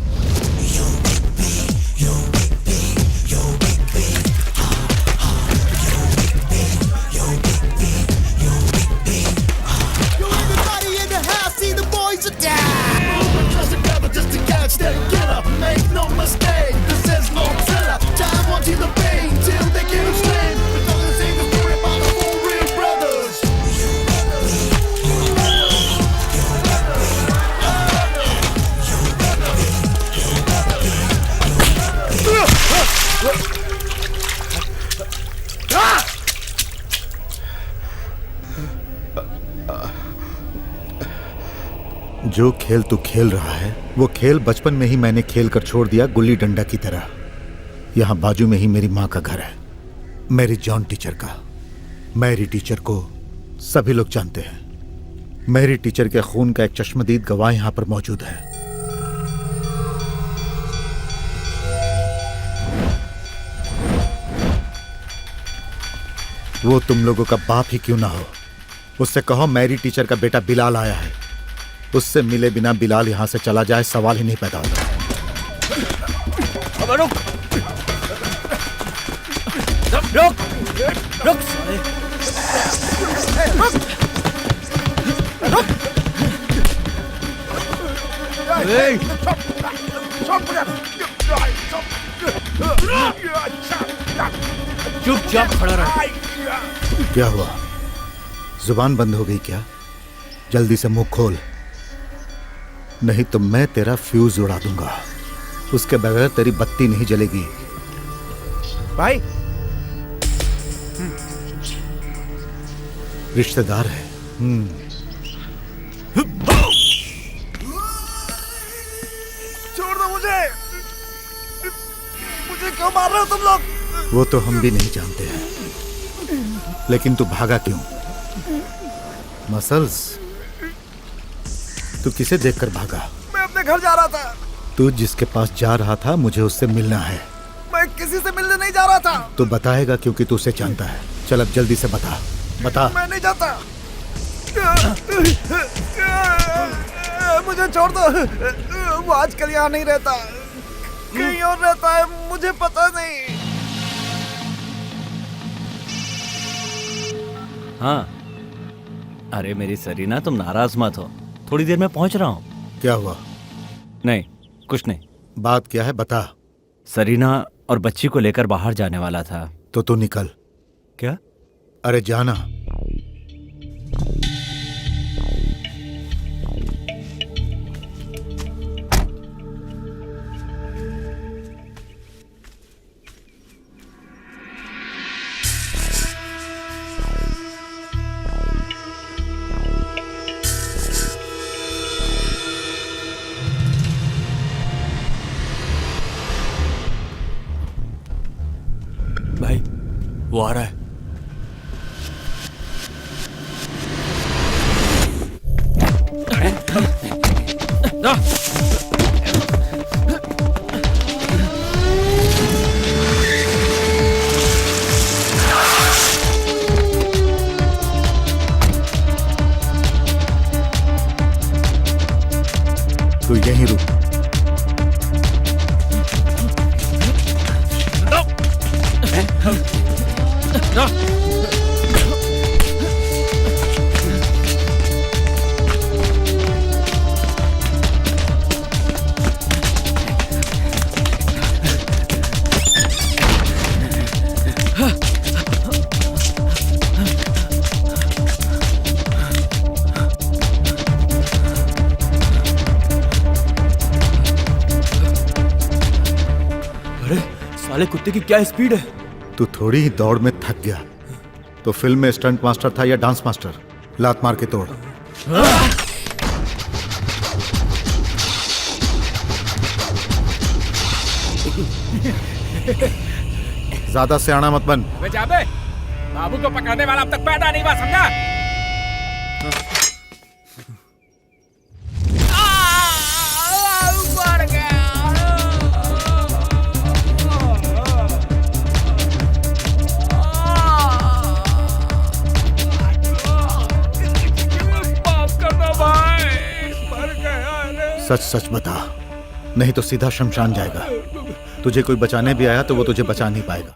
Speaker 8: जो खेल तू खेल रहा है वो खेल बचपन में ही मैंने खेल कर छोड़ दिया, गुल्ली डंडा की तरह। यहाँ बाजू में ही मेरी माँ का घर है, मेरी जॉन टीचर का। मैरी टीचर को सभी लोग जानते हैं। मैरी टीचर के खून का एक चश्मदीद गवाह यहाँ पर मौजूद है। वो तुम लोगों का बाप ही क्यों ना हो, उससे कहो मैरी टीचर का बेटा बिलाल आया है। उससे मिले बिना बिलाल यहां से चला जाए, सवाल ही नहीं पैदा होता।
Speaker 5: रुक रुक रुक चुपचाप खड़ा रह।
Speaker 8: क्या हुआ, जुबान बंद हो गई क्या? जल्दी से मुंह खोल, नहीं तो मैं तेरा फ्यूज उड़ा दूंगा। उसके बगैर तेरी बत्ती नहीं जलेगी।
Speaker 1: भाई
Speaker 8: रिश्तेदार है।
Speaker 1: छोड़ दो मुझे क्यों मार रहे हो तुम लोग?
Speaker 8: वो तो हम भी नहीं जानते हैं, लेकिन तू भागा क्यों? मसल्स, तू किसे देखकर भागा?
Speaker 1: मैं अपने घर जा रहा था।
Speaker 8: तू जिसके पास जा रहा था मुझे उससे मिलना है।
Speaker 1: मैं किसी से मिलने नहीं जा रहा था।
Speaker 8: तो बताएगा क्योंकि तू उसे जानता है। चल अब जल्दी से बता।
Speaker 1: मैं नहीं जाता। मुझे छोड़ दो। वो आजकल यहाँ नहीं रहता, कहीं और रहता है, मुझे पता नहीं।
Speaker 5: हाँ, अरे मेरी सरीना, तुम नाराज मत हो, थोड़ी देर में पहुंच रहा हूँ।
Speaker 8: क्या हुआ?
Speaker 5: नहीं, कुछ नहीं।
Speaker 8: बात क्या है बता।
Speaker 5: सरीना और बच्ची को लेकर बाहर जाने वाला था।
Speaker 8: तो तू निकल।
Speaker 5: क्या?
Speaker 8: अरे जाना।
Speaker 4: भाई वो आ रहा है।
Speaker 8: तू यहीं रुक।
Speaker 4: अरे साले कुत्ते की क्या स्पीड है।
Speaker 8: तू थोड़ी ही दौड़ में थक गया तो फिल्म में स्टंट मास्टर था या डांस मास्टर? लात मार के तोड़। ज्यादा सियाना मत बन।
Speaker 10: जाबे, बाबू को पकड़ने वाला अब तक पैदा नहीं हुआ, समझा?
Speaker 8: सच सच बता, नहीं तो सीधा शमशान जाएगा। तुझे कोई बचाने भी आया तो वो तुझे बचा नहीं पाएगा।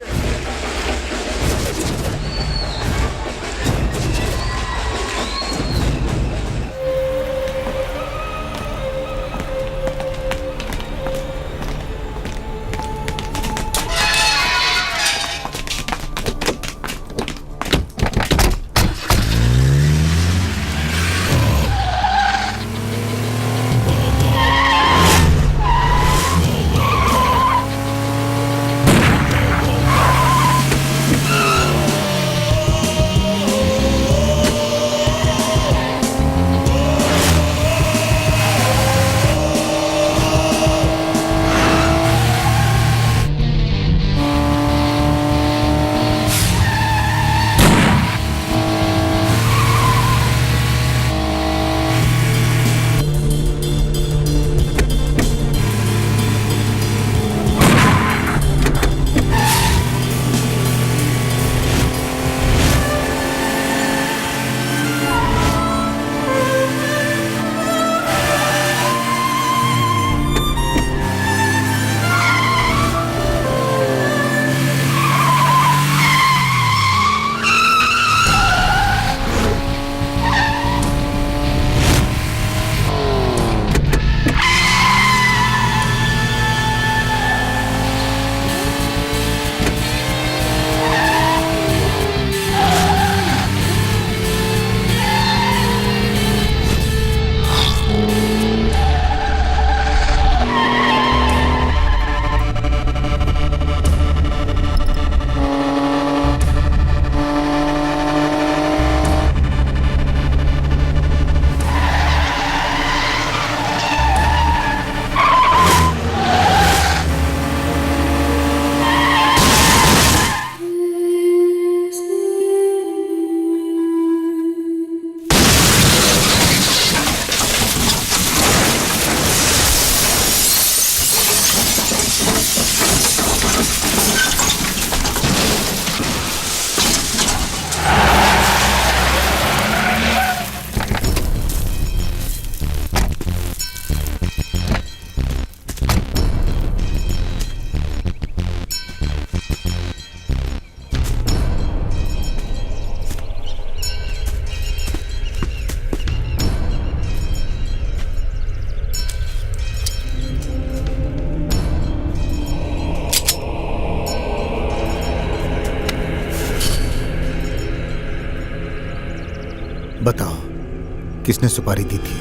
Speaker 8: किसने सुपारी दी थी?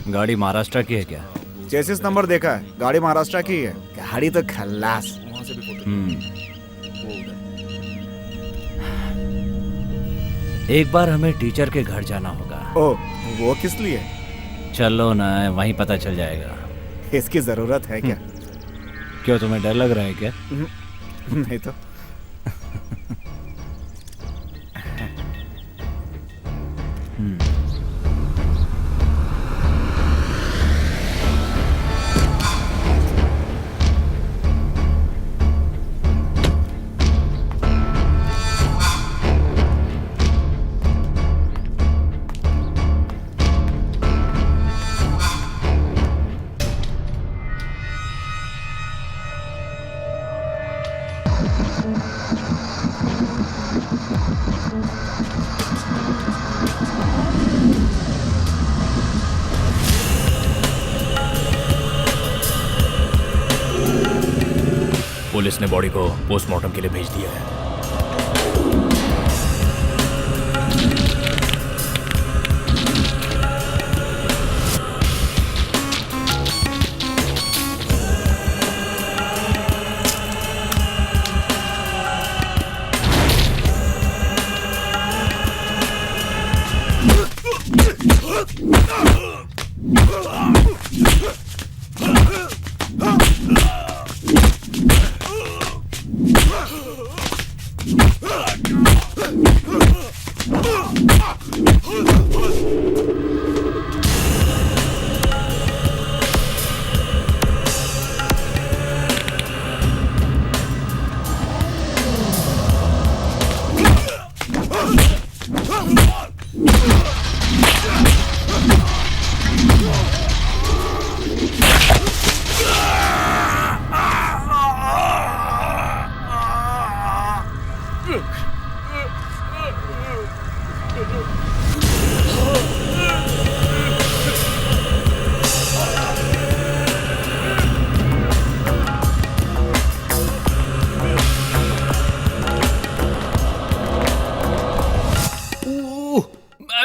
Speaker 5: गाड़ी महाराष्ट्र की है क्या?
Speaker 1: चेसिस नंबर देखा है, गाड़ी महाराष्ट्र की है। गाड़ी तो खल्लास।
Speaker 5: एक बार हमें टीचर के घर जाना होगा।
Speaker 1: ओ, वो किस लिए?
Speaker 5: चलो ना, वहीं पता चल जाएगा।
Speaker 1: इसकी जरूरत है क्या?
Speaker 5: क्यों, तुम्हें डर लग रहा है क्या?
Speaker 1: नहीं तो।
Speaker 4: पुलिस ने बॉडी को पोस्टमार्टम के लिए भेज दिया है।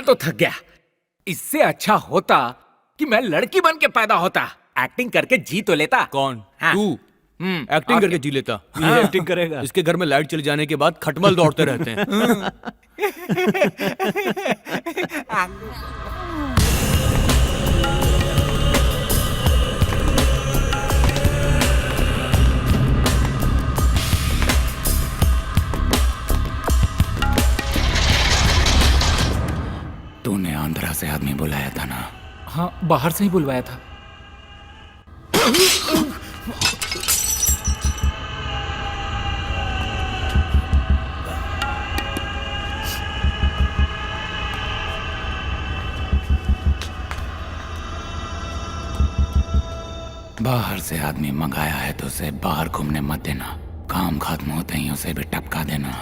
Speaker 10: तो थक गया। इससे अच्छा होता कि मैं लड़की बन के पैदा होता, एक्टिंग करके जी तो लेता।
Speaker 4: कौन?
Speaker 10: हाँ।
Speaker 4: तू एक्टिंग करके जी लेता।
Speaker 5: ये एक्टिंग करेगा?
Speaker 4: इसके घर में लाइट चले जाने के बाद खटमल दौड़ते रहते हैं।
Speaker 10: तूने आंध्रा से आदमी बुलाया था ना? हाँ, बाहर से ही बुलवाया था। बाहर से आदमी मंगाया है तो उसे बाहर घूमने मत देना। काम खत्म होते ही उसे भी टपका देना।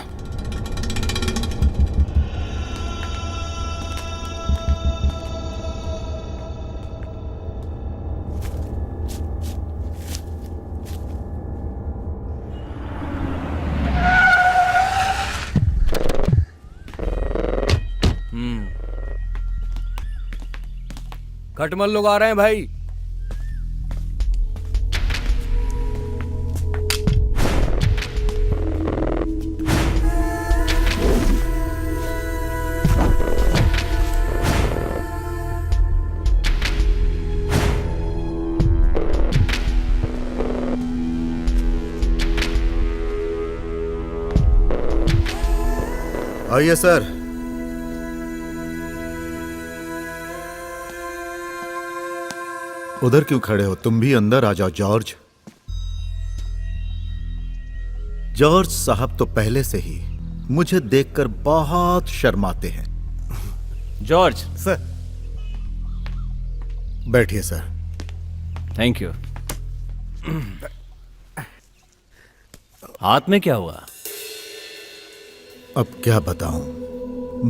Speaker 4: खटमल लोग आ रहे हैं भाई।
Speaker 8: आइए सर। उधर क्यों खड़े हो? तुम भी अंदर आ जाओ जॉर्ज। जॉर्ज साहब तो पहले से ही मुझे देखकर बहुत शर्माते हैं।
Speaker 5: जॉर्ज।
Speaker 1: सर।
Speaker 8: बैठिए सर।
Speaker 5: Thank you. हाथ में क्या हुआ?
Speaker 8: अब क्या बताऊं,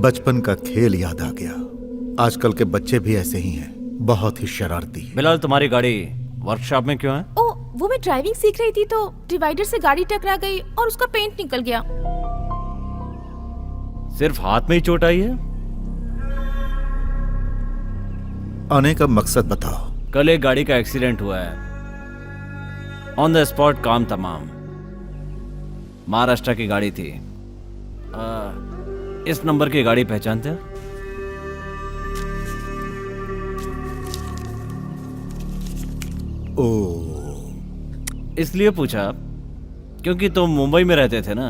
Speaker 8: बचपन का खेल याद आ गया। आजकल के बच्चे भी ऐसे ही हैं, बहुत ही शरारती।
Speaker 5: बिलाल, तुम्हारी गाड़ी वर्कशॉप में क्यों है?
Speaker 2: ओ, वो मैं ड्राइविंग सीख रही थी तो डिवाइडर से गाड़ी टकरा गई और उसका पेंट निकल गया।
Speaker 5: सिर्फ हाथ में ही चोट आई है?
Speaker 8: आने का मकसद बताओ।
Speaker 5: कल एक गाड़ी का एक्सीडेंट हुआ है, ऑन द स्पॉट काम तमाम। महाराष्ट्र की गाड़ी थी। इस नंबर की गाड़ी पहचानते हो?
Speaker 8: ओ,
Speaker 5: इसलिए पूछा क्योंकि तुम मुंबई में रहते थे ना।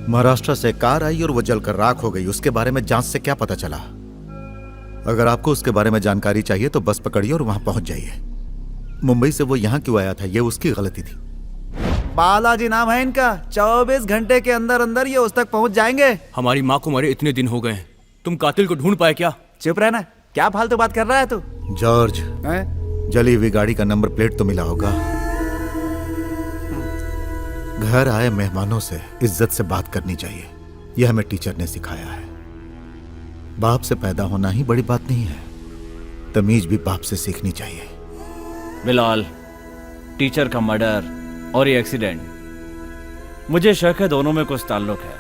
Speaker 8: महाराष्ट्र से कार आई और वो जलकर राख हो गई। उसके बारे में जांच से क्या पता चला? अगर आपको उसके बारे में जानकारी चाहिए तो बस पकड़िए और वहां पहुंच जाइए। मुंबई से वो यहां क्यों आया था, ये उसकी गलती थी।
Speaker 1: बालाजी नाम है इनका। 24 घंटे के अंदर अंदर ये उस तक पहुंच जाएंगे।
Speaker 4: हमारी माँ को मरे इतने दिन हो गए, तुम कातिल को ढूंढ पाए क्या?
Speaker 1: चुप रहना, क्या फालतू बात कर रहा है तू?
Speaker 8: जॉर्ज, जली हुई गाड़ी का नंबर प्लेट तो मिला होगा। घर आए मेहमानों से इज्जत से बात करनी चाहिए, यह हमें टीचर ने सिखाया है। बाप से पैदा होना ही बड़ी बात नहीं है, तमीज भी बाप से सीखनी चाहिए।
Speaker 5: बिलाल, टीचर का मर्डर और ये एक्सीडेंट, मुझे शक है दोनों में कुछ ताल्लुक है।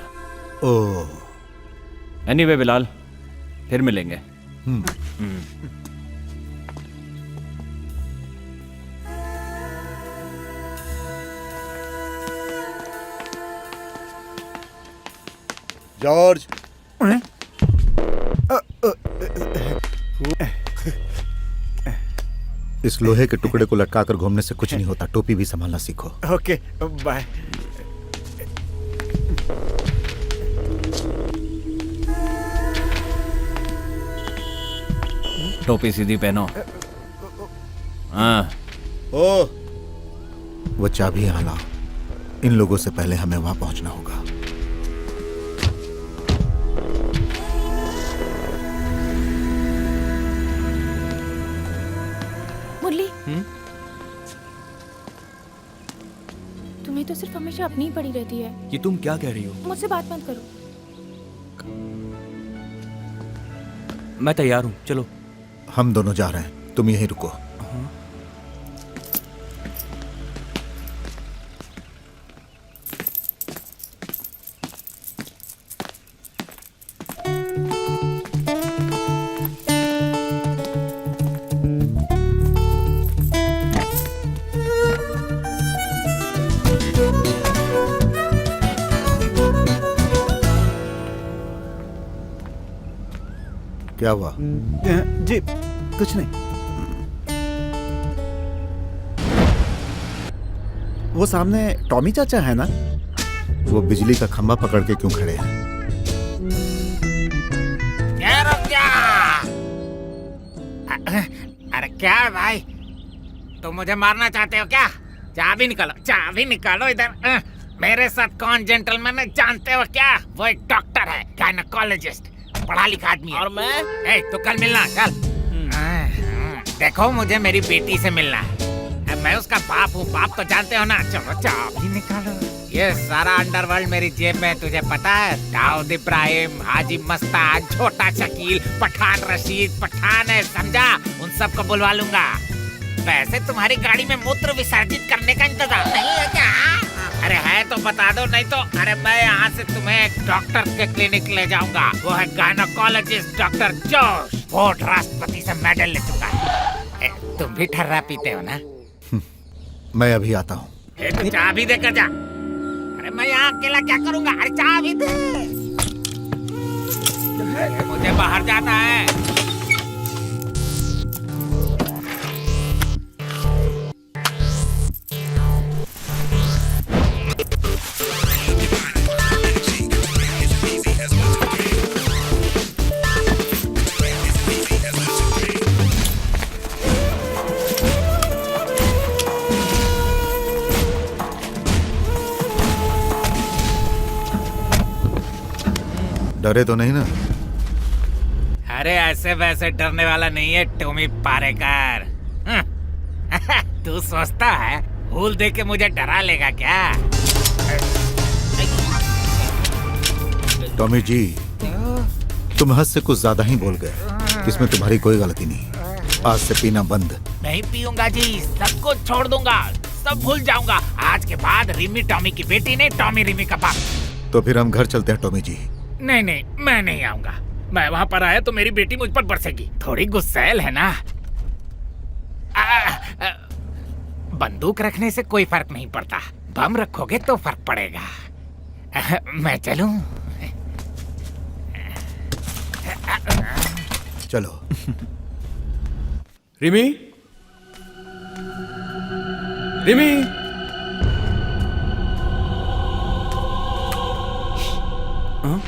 Speaker 8: ओह।
Speaker 5: एनीवे बिलाल, फिर मिलेंगे।
Speaker 8: जॉर्ज। इस लोहे के टुकड़े को लटकाकर घूमने से कुछ नहीं होता। टोपी भी संभालना सीखो।
Speaker 1: Okay, bye.
Speaker 5: टोपी सीधी पहनो। हाँ।
Speaker 8: ओ, वो चाबी यहाँ लाओ। इन लोगों से पहले हमें वहां पहुंचना होगा।
Speaker 2: मुरली, तुम्हें तो सिर्फ हमेशा अपनी ही पड़ी रहती है।
Speaker 4: ये तुम क्या कह रही हो?
Speaker 2: मुझसे बात मत करो।
Speaker 4: मैं तैयार हूँ, चलो।
Speaker 8: हम दोनों जा रहे हैं, तुम यहीं रुको। क्या हुआ?
Speaker 1: जी कुछ नहीं। वो सामने टॉमी चाचा है ना?
Speaker 8: वो बिजली का खंभा पकड़ के क्यों खड़े हैं?
Speaker 11: अरे क्या है भाई, तुम मुझे मारना चाहते हो क्या? चाबी निकालो, चाबी निकालो इधर। मेरे साथ कौन जेंटलमैन है जानते हो क्या? वो एक डॉक्टर है, गायनेकोलॉजिस्ट, पढ़ा लिखा आदमी है। और मैं? तो कल मिलना, कल। देखो, मुझे मेरी बेटी से मिलना है। मैं उसका बाप हूँ, बाप तो जानते हो ना। चलो चाबी निकालो। ये सारा अंडरवर्ल्ड मेरी जेब में, तुझे पता है? दाऊद इब्राहिम, हाजी मस्तान, छोटा शकील, पठान रशीद, पठान है, समझा? उन सबको बुलवा लूंगा। वैसे तुम्हारी गाड़ी में मूत्र विसर्जित करने का इंतजाम नहीं है क्या? अरे है तो बता दो, नहीं तो अरे मैं यहाँ से तुम्हें एक डॉक्टर के क्लिनिक ले जाऊंगा। वो है गायनेकोलॉजिस्ट डॉक्टर जोश। वो राष्ट्रपति से मेडल ले चुका है।
Speaker 10: तुम भी ठर्रा पीते हो ना?
Speaker 8: मैं अभी आता हूँ।
Speaker 10: तू चाबी देकर जा। अरे मैं यहाँ अकेला क्या करूँगा? अरे चाबी दे। मुझे बाहर जाना है।
Speaker 8: डरे तो नहीं ना?
Speaker 10: अरे ऐसे वैसे डरने वाला नहीं है टॉमी पारेकर। तू सोचता है फूल दे के मुझे डरा लेगा क्या?
Speaker 8: टॉमी जी, तुम हद से कुछ ज्यादा ही बोल गए। इसमें तुम्हारी कोई गलती नहीं। आज से पीना बंद।
Speaker 10: नहीं पीऊंगा जी, सब कुछ छोड़ दूंगा, सब भूल जाऊंगा। आज के बाद रिमी टॉमी की बेटी नहीं, टॉमी रिमी का बाप।
Speaker 8: तो फिर हम घर चलते हैं टॉमी जी।
Speaker 10: नहीं नहीं, मैं नहीं आऊंगा। मैं वहाँ पर आया तो मेरी बेटी मुझ पर बरसेगी। थोड़ी गुस्सैल है ना। बंदूक रखने से कोई फर्क नहीं पड़ता, बम रखोगे तो फर्क पड़ेगा। मैं चलूं?
Speaker 8: चलो।
Speaker 4: रिमी, रिमी, हाँ?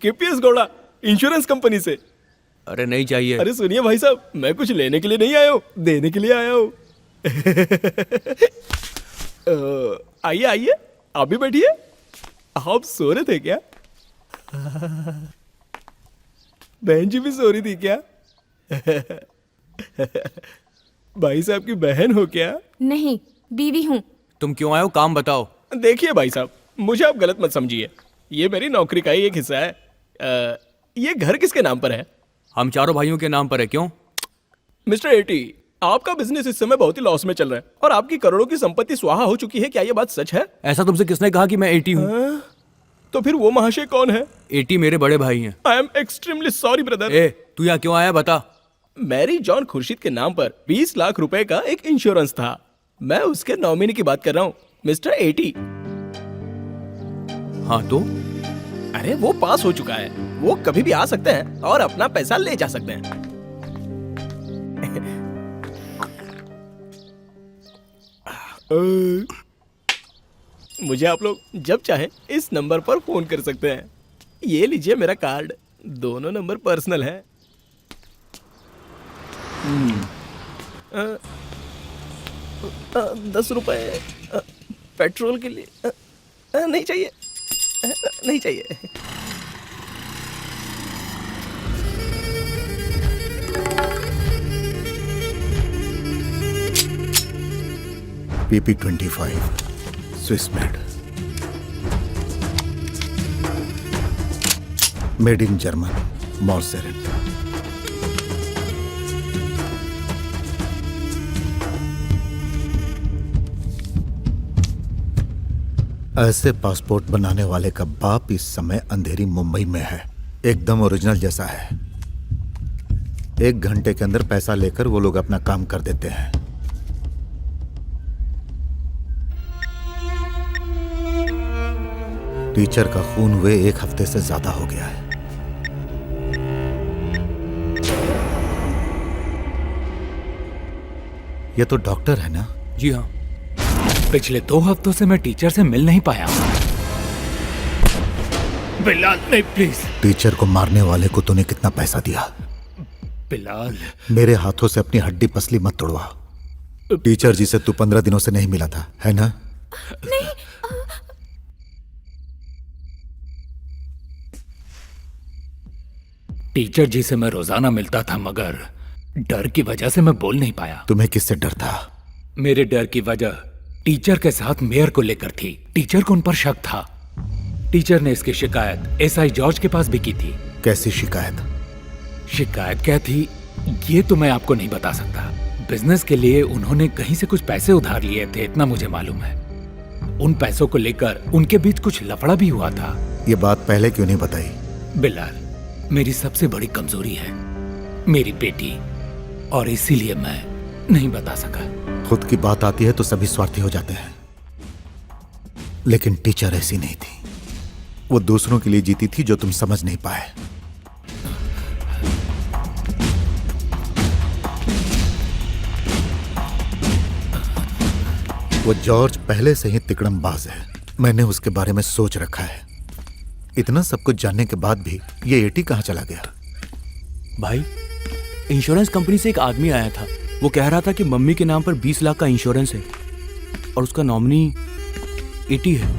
Speaker 6: केपीएस गौड़ा, इंश्योरेंस कंपनी से।
Speaker 4: अरे नहीं चाहिए।
Speaker 6: अरे सुनिए भाई साहब, मैं कुछ लेने के लिए नहीं आया हूँ, देने के लिए आया हूँ। आइए आइए, आप भी बैठिए। आप सो रहे थे क्या? बहन जी भी सो रही थी क्या? भाई साहब की बहन हो क्या?
Speaker 2: नहीं, बीवी हूँ।
Speaker 4: तुम क्यों आए हो? काम बताओ।
Speaker 6: देखिए भाई साहब, मुझे आप गलत मत समझिए। ये मेरी नौकरी का ही एक हिस्सा है। ये घर किसके नाम पर है?
Speaker 4: हम चारों भाइयों के नाम पर है। क्यों?
Speaker 6: मिस्टर एटी, आपका बिजनेस इस समय बहुत ही लॉस में चल रहा है और आपकी करोड़ों की संपत्ति स्वाहा हो चुकी है। क्या ये बात सच है?
Speaker 4: ऐसा तुमसे किसने कहा कि मैं 80 हूँ?
Speaker 6: तो फिर वो महाशय कौन है?
Speaker 4: 80 मेरे बड़े भाई हैं।
Speaker 6: I am extremely sorry brother.
Speaker 4: ए, तू यहाँ क्यों आया बता?
Speaker 6: मैरी जॉन खुर्शीद के नाम पर 20 लाख रुपए का एक इंश्योरेंस था। मैं उसके नॉमिनी की बात कर रहा हूँ, मिस्टर एटी।
Speaker 4: हाँ तो?
Speaker 6: अरे वो पास हो चुका है, वो कभी भी आ सकते हैं और अपना पैसा ले जा सकते हैं। मुझे आप लोग जब चाहे इस नंबर पर फोन कर सकते हैं। ये लीजिए मेरा कार्ड, दोनों नंबर पर्सनल है। 10 रुपए पेट्रोल के लिए। नहीं चाहिए, नहीं चाहिए।
Speaker 8: PP25 Swiss made in German मॉर्सेरेट। ऐसे पासपोर्ट बनाने वाले का बाप इस समय अंधेरी मुंबई में है। एकदम ओरिजिनल जैसा है। 1 घंटे के अंदर पैसा लेकर वो लोग अपना काम कर देते हैं। टीचर का खून हुए 1 हफ्ते से ज्यादा हो गया है। ये तो डॉक्टर है ना?
Speaker 4: जी हाँ।
Speaker 10: पिछले 2 हफ्तों से मैं टीचर से मिल नहीं पाया। बिलाल नहीं, प्लीज।
Speaker 8: टीचर को मारने वाले को तूने कितना पैसा दिया?
Speaker 10: बिलाल,
Speaker 8: मेरे हाथों से अपनी हड्डी पसली मत तोड़वा। टीचर जी से तू 15 दिनों से नहीं मिला था, है ना?
Speaker 2: नहीं।
Speaker 10: टीचर जी से मैं रोजाना मिलता था, मगर डर की वजह से मैं बोल नहीं पाया।
Speaker 8: तुम्हें किससे डर था?
Speaker 10: मेरे डर की वजह टीचर के साथ मेयर को लेकर थी। टीचर को उन पर शक था। टीचर ने इसकी शिकायत एसआई जॉर्ज के पास भी की थी।
Speaker 8: कैसी शिकायत?
Speaker 10: शिकायत क्या थी ये तो मैं आपको नहीं बता सकता। बिजनेस के लिए उन्होंने कहीं से कुछ पैसे उधार लिए थे, इतना मुझे मालूम है। उन पैसों को लेकर उनके बीच कुछ लफड़ा भी हुआ था।
Speaker 8: ये बात पहले क्यों नहीं बताई?
Speaker 10: बिलाल, मेरी सबसे बड़ी कमजोरी है मेरी बेटी, और इसीलिए मैं नहीं बता सका।
Speaker 8: खुद की बात आती है तो सभी स्वार्थी हो जाते हैं, लेकिन टीचर ऐसी नहीं थी। वो दूसरों के लिए जीती थी जो तुम समझ नहीं पाए। वो जॉर्ज पहले से ही तिकड़मबाज है। मैंने उसके बारे में सोच रखा है। इतना सब कुछ जानने के बाद भी ये एटी कहाँ चला गया?
Speaker 4: भाई, इंश्योरेंस कंपनी से एक आदमी आया था। वो कह रहा था कि मम्मी के नाम पर 20 लाख का इंश्योरेंस है और उसका नॉमिनी एटी है।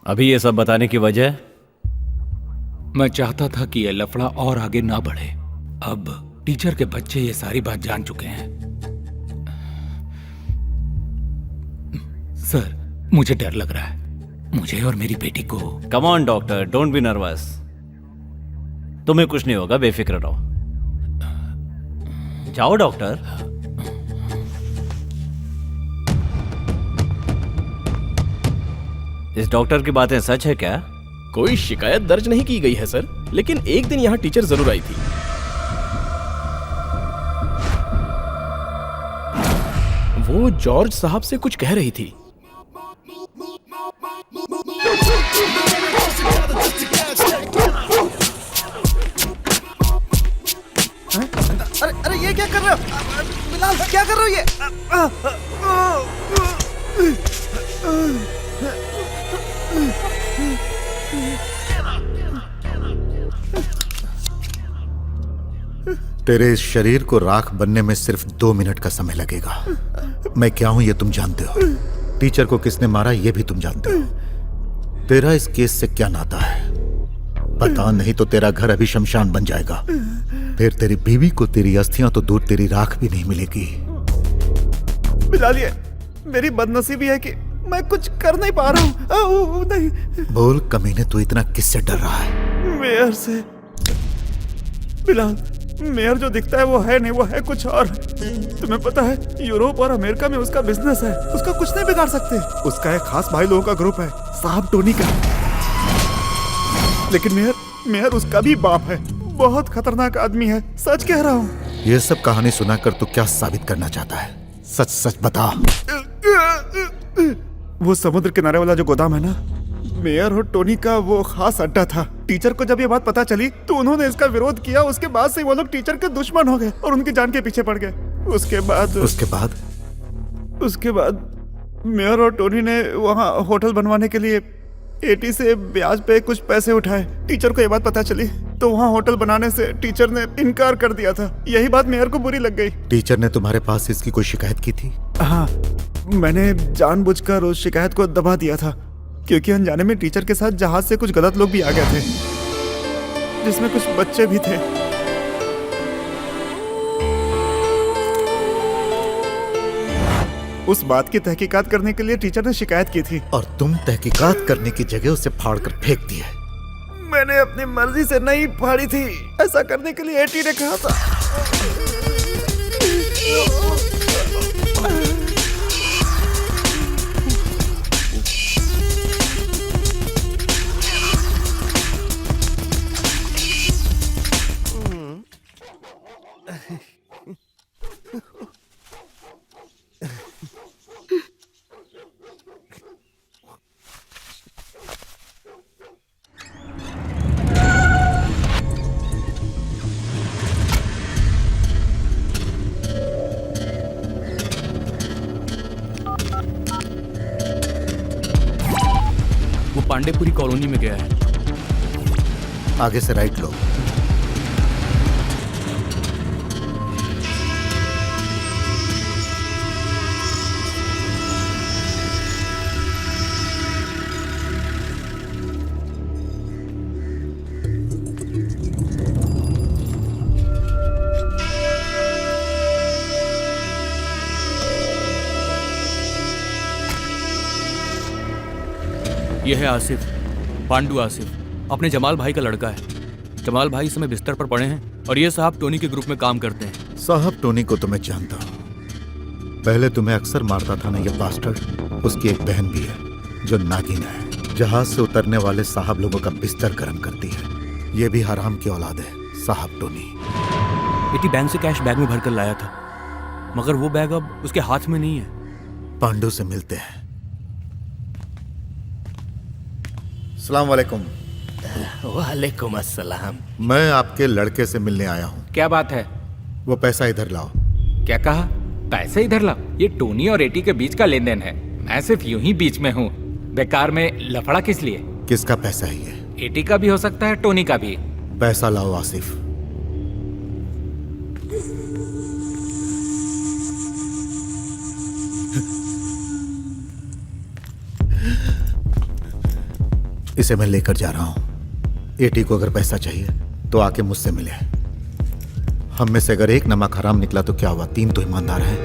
Speaker 5: अभी ये सब बताने की वजह?
Speaker 10: मैं चाहता था कि ये लफड़ा और आगे ना बढ़े। अब टीचर के बच्चे ये सारी बात जान चुके हैं। सर, मुझे डर लग रहा है, मुझे और मेरी बेटी को।
Speaker 5: Come on doctor, don't be nervous. तुम्हें कुछ नहीं होगा, बेफिक्र रहो। जाओ डॉक्टर। इस डॉक्टर की बातें सच है क्या?
Speaker 6: कोई शिकायत दर्ज नहीं की गई है सर, लेकिन एक दिन यहाँ टीचर जरूर आई थी। वो जॉर्ज साहब से कुछ कह रही थी।
Speaker 1: अरे ये क्या कर रहे हो बिलाल? क्या कर रहे हो ये?
Speaker 8: तेरे इस शरीर को राख बनने में सिर्फ 2 मिनट का समय लगेगा। मैं क्या हूं ये तुम जानते हो। टीचर को किसने मारा ये भी तुम जानते हो। तेरा इस केस से क्या नाता है पता नहीं, तो तेरा घर अभी शमशान बन जाएगा। फिर तेरी बीवी को तेरी अस्थियां तो दूर, तेरी राख भी नहीं मिलेगी।
Speaker 1: बिलाल, ये मेरी बदनसीबी है कि मैं कुछ कर नहीं पा रहा हूँ। नहीं।
Speaker 8: बोल कमीने, तू इतना किससे डर रहा है?
Speaker 1: मेयर से। बिलाल, मेयर जो दिखता है वो है नहीं, वो है कुछ और। तुम्हें पता है यूरोप और अमेरिका में उसका बिजनेस है, उसका कुछ नहीं बिगाड़ सकते। उसका एक खास भाई लोगों का ग्रुप है, साहब टोनी का। लेकिन मेयर उसका भी बाप है, बहुत खतरनाक आदमी है, सच कह रहा हूँ।
Speaker 8: ये सब कहानी सुनाकर तू क्या साबित करना चाहता है? सच सच बता।
Speaker 1: वो समुद्र किनारे वाला जो गोदाम है ना, मेयर और टोनी का वो खास अड्डा था। टीचर को जब ये बात पता चली तो उन्होंने इसका विरोध किया। उसके बाद से वो लोग टीचर के दुश्मन हो गए और उनकी जान के पीछे पड़ गए। उसके बाद मेयर और टोनी ने वहाँ होटल बनवाने के लिए एटी से ब्याज पे कुछ पैसे उठाए। टीचर को ये बात पता चली तो वहाँ होटल बनाने से टीचर ने इनकार कर दिया था। यही बात मेयर को बुरी लग गई।
Speaker 8: टीचर ने तुम्हारे पास इसकी कोई शिकायत की थी?
Speaker 1: हाँ, मैंने जानबूझकर उस शिकायत को दबा दिया था, क्योंकि अनजाने में टीचर के साथ जहाज से कुछ गलत लोग भी आ गए थे, जिसमें कुछ बच्चे भी थे। उस बात की तहकीकात करने के लिए टीचर ने शिकायत की थी।
Speaker 8: और तुम तहकीकात करने की जगह उसे फाड़ कर फेंक दिया।
Speaker 1: मैंने अपनी मर्जी से नहीं फाड़ी थी, ऐसा करने के लिए एटी ने कहा था।
Speaker 4: पहले पूरी कॉलोनी में गया है।
Speaker 8: आगे से राइट लो।
Speaker 4: यह है आसिफ, पांडु आसिफ, अपने जमाल भाई का लड़का है। जमाल भाई इस समय बिस्तर पर पड़े हैं और ये साहब टोनी के ग्रुप में काम करते हैं।
Speaker 8: साहब टोनी को तो मैं जानता हूँ, पहले तुम्हें अक्सर मारता था ना ये बास्टर्ड। उसकी एक बहन भी है जो नागिन है, जहाज से उतरने वाले साहब लोगों का बिस्तर गर्म करती है। ये भी हराम की औलाद है साहब टोनी।
Speaker 4: बेटी बैंक से कैश बैग में भरकर लाया था, मगर वो बैग अब उसके हाथ में नहीं है।
Speaker 8: पांडु से मिलते हैं। अस्सलाम वालेकुम।
Speaker 6: वालेकुम अस्सलाम।
Speaker 8: मैं आपके लड़के से मिलने आया हूँ।
Speaker 10: क्या बात है?
Speaker 8: वो पैसा इधर लाओ।
Speaker 10: क्या कहा? पैसे इधर लाओ? ये टोनी और एटी के बीच का लेन देन है, मैं सिर्फ यूं ही बीच में हूँ। बेकार में लफड़ा किस लिए?
Speaker 8: किसका पैसा है ये?
Speaker 10: एटी का भी हो सकता है, टोनी का भी।
Speaker 8: पैसा लाओ आसिफ। इसे मैं लेकर जा रहा हूं। एटी को अगर पैसा चाहिए तो आके मुझसे मिले। हम में से अगर एक नमक हराम निकला तो क्या हुआ, 3 तो ईमानदार हैं।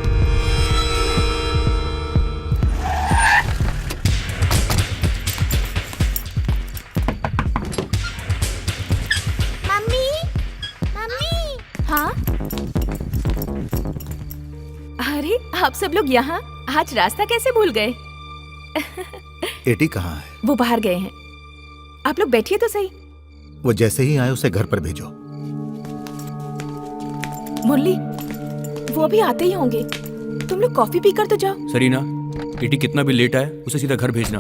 Speaker 2: Mummy, mummy. हाँ? अरे आप सब लोग यहाँ? आज रास्ता कैसे भूल गए?
Speaker 8: एटी कहाँ है?
Speaker 2: वो बाहर गए हैं। आप लोग बैठिए तो सही।
Speaker 8: वो जैसे ही आए उसे घर पर भेजो।
Speaker 2: मुरली, वो अभी आते ही होंगे। तुम लोग कॉफी पीकर तो जाओ।
Speaker 4: सरीना, एटी कितना भी लेट आए उसे सीधा घर भेजना।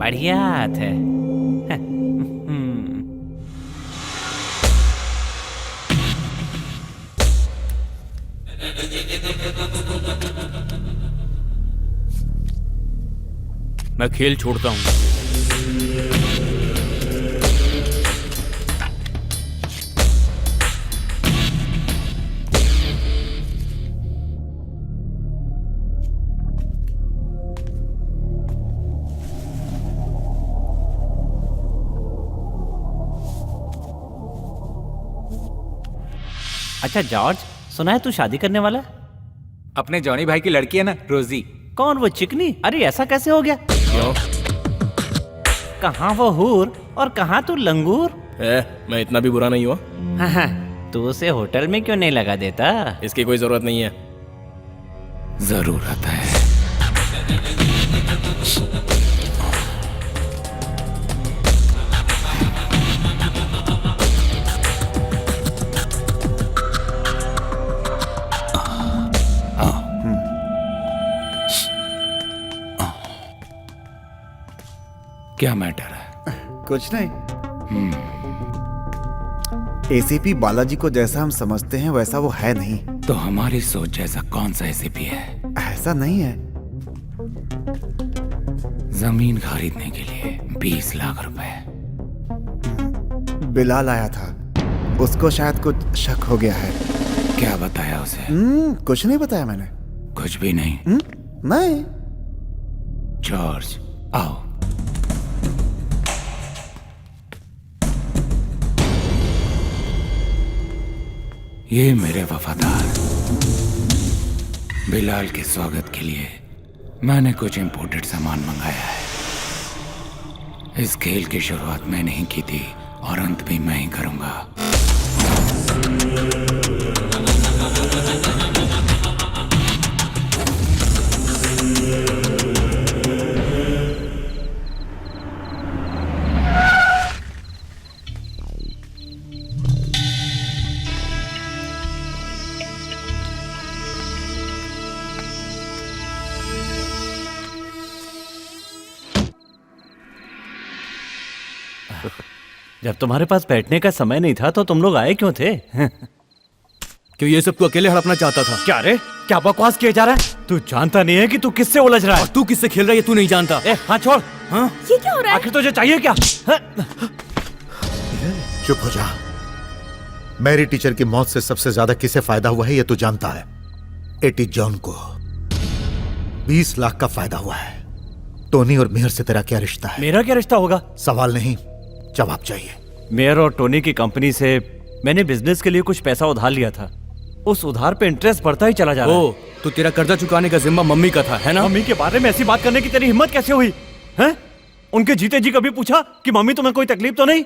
Speaker 5: बढ़िया बात है।
Speaker 4: मैं खेल छोड़ता हूं।
Speaker 5: अच्छा जॉर्ज, सुना है तू शादी करने वाला है?
Speaker 10: अपने जॉनी भाई की लड़की है ना, रोजी।
Speaker 5: कौन, वो चिकनी? अरे ऐसा कैसे हो गया?
Speaker 6: क्यों?
Speaker 5: कहाँ वो हूर और कहाँ तू लंगूर?
Speaker 6: मैं इतना भी बुरा नहीं हुआ।
Speaker 5: हाँ, तू उसे होटल में क्यों नहीं लगा देता?
Speaker 6: इसकी कोई जरूरत नहीं है।
Speaker 10: जरूरत है। क्या मैटर है?
Speaker 1: कुछ नहीं। एसीपी बालाजी को जैसा हम समझते हैं वैसा वो है नहीं।
Speaker 10: तो हमारी सोच जैसा कौन सा एसीपी है?
Speaker 1: ऐसा नहीं है।
Speaker 10: जमीन खरीदने के लिए 20 लाख रुपए।
Speaker 1: बिलाल आया था, उसको शायद कुछ शक हो गया है।
Speaker 10: क्या बताया उसे?
Speaker 1: कुछ नहीं बताया मैंने।
Speaker 10: कुछ भी नहीं?
Speaker 1: नहीं।
Speaker 10: जॉर्ज, आओ। ये मेरे वफादार बिलाल के स्वागत के लिए मैंने कुछ इंपोर्टेड सामान मंगाया है। इस खेल की शुरुआत मैंने ही की थी और अंत भी मैं ही करूंगा।
Speaker 5: जब तुम्हारे पास बैठने का समय नहीं था तो तुम लोग आए क्यों थे?
Speaker 4: कि ये सब तू अकेले हड़पना चाहता था।
Speaker 5: क्या रे, क्या बकवास किया जा रहा है? तू जानता नहीं है कि तू किससे उलझ रहा है?
Speaker 4: और तू किससे खेल रहा है ये तू नहीं जानता।
Speaker 5: ए, हाँ छोड़। हाँ?
Speaker 2: ये क्या हो रहा है?
Speaker 5: आखिर तुझे चाहिए क्या?
Speaker 8: चुप हो जा। मेरी टीचर की मौत से सबसे ज्यादा किसे फायदा हुआ है ये तू जानता है। एटी जॉन को 20 लाख का फायदा हुआ है। टोनी और मेहर से तेरा क्या रिश्ता है?
Speaker 5: मेरा क्या रिश्ता होगा?
Speaker 8: सवाल नहीं, जवाब चाहिए।
Speaker 5: मेयर और टोनी की कंपनी से मैंने बिजनेस के लिए कुछ पैसा उधार लिया था। उस उधार पे इंटरेस्ट बढ़ता ही चला जा रहा है।
Speaker 4: तो तेरा कर्जा चुकाने का जिम्मा मम्मी का था, है ना?
Speaker 5: मम्मी के बारे में ऐसी बात करने की तेरी हिम्मत कैसे हुई? हैं? उनके जीते जी कभी पूछा कि मम्मी तुम्हें कोई तकलीफ तो नहीं?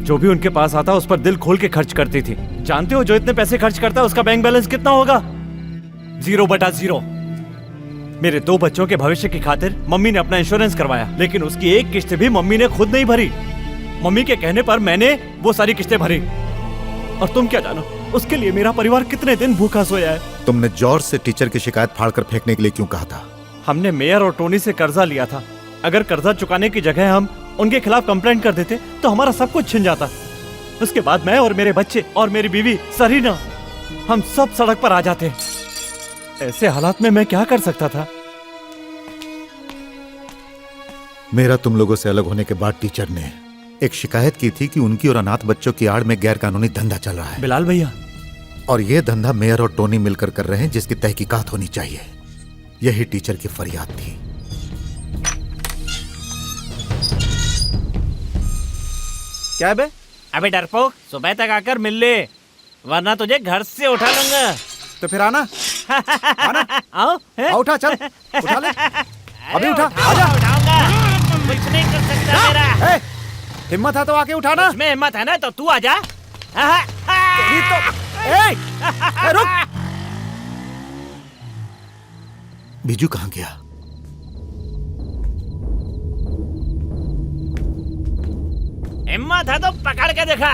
Speaker 5: जो भी उनके पास आता उस पर दिल खोल के खर्च करती थी। जानते हो जो इतने पैसे खर्च करता है उसका बैंक बैलेंस कितना होगा? 0/0। मेरे 2 बच्चों के भविष्य की खातिर मम्मी ने अपना इंश्योरेंस करवाया, लेकिन उसकी एक किस्त भी मम्मी ने खुद नहीं भरी। मम्मी के कहने पर मैंने वो सारी किस्तें भरी। और तुम क्या जानो उसके लिए मेरा परिवार कितने दिन भूखा सोया है।
Speaker 8: तुमने जॉर्ज से टीचर की शिकायत फाड़कर फेंकने के लिए क्यों कहा था?
Speaker 5: हमने मेयर और टोनी से कर्जा लिया था। अगर कर्जा चुकाने की जगह हम उनके खिलाफ कंप्लेंट कर देते तो हमारा सब कुछ छिन जाता। उसके बाद मैं और मेरे बच्चे और मेरी बीवी सरीना, हम सब सड़क पर आ जाते। ऐसे हालात में मैं क्या कर सकता था?
Speaker 8: मेरा तुम लोगों से अलग होने के बाद टीचर ने एक शिकायत की थी कि उनकी और अनाथ बच्चों की आड़ में गैर कानूनी धंधा चल रहा है।
Speaker 5: बिलाल भैया,
Speaker 8: और यह धंधा मेयर और टोनी मिलकर कर रहे हैं, जिसकी तहकीकात होनी चाहिए। यही टीचर की फरियाद थी।
Speaker 5: क्या बे? अबे डरपोक, सुबह तक आकर मिल ले, वरना तुझे घर से उठा लूंगा।
Speaker 1: तो फिर आना। आना।
Speaker 5: आओ,
Speaker 1: आओ, उठा, चल उठा ले। अभी उठा, आजा।
Speaker 5: उठाऊंगा। कुछ नहीं कर सकता मेरा।
Speaker 1: हिम्मत है तो आके उठाना।
Speaker 5: उसमें हिम्मत है ना तो तू आजा।
Speaker 1: रुक।
Speaker 8: बीजू कहाँ गया?
Speaker 5: हिम्मत है तो पकड़ के देखा।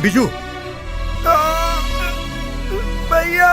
Speaker 8: बीजू,
Speaker 1: भैया।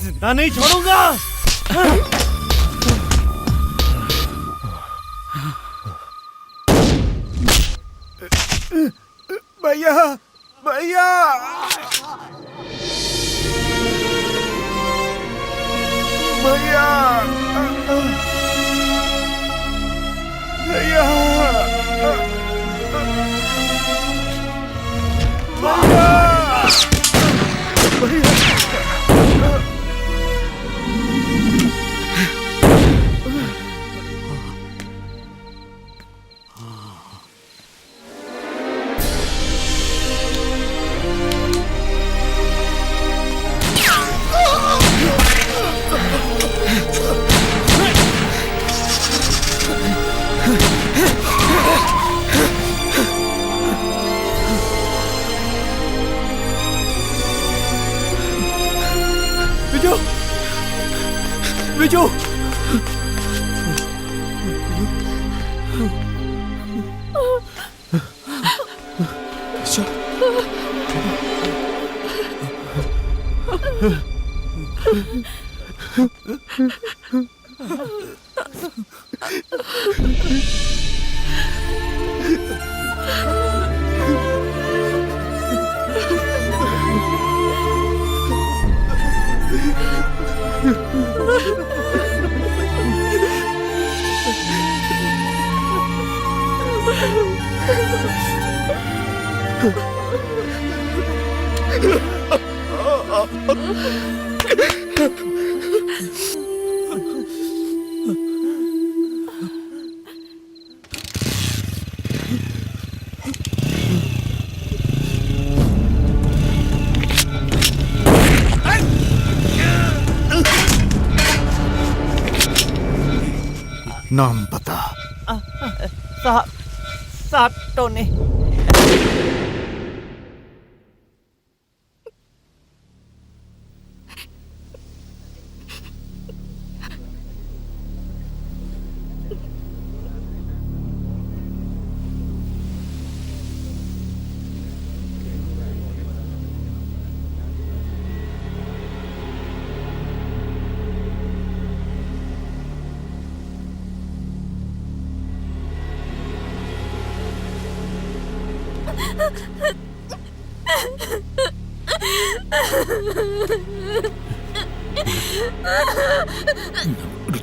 Speaker 5: जिंदा नहीं छोड़ूंगा।
Speaker 1: भैया, भैया, भैया, भैया,
Speaker 4: बिजू,
Speaker 8: नाम बता।
Speaker 11: साहब टोनी।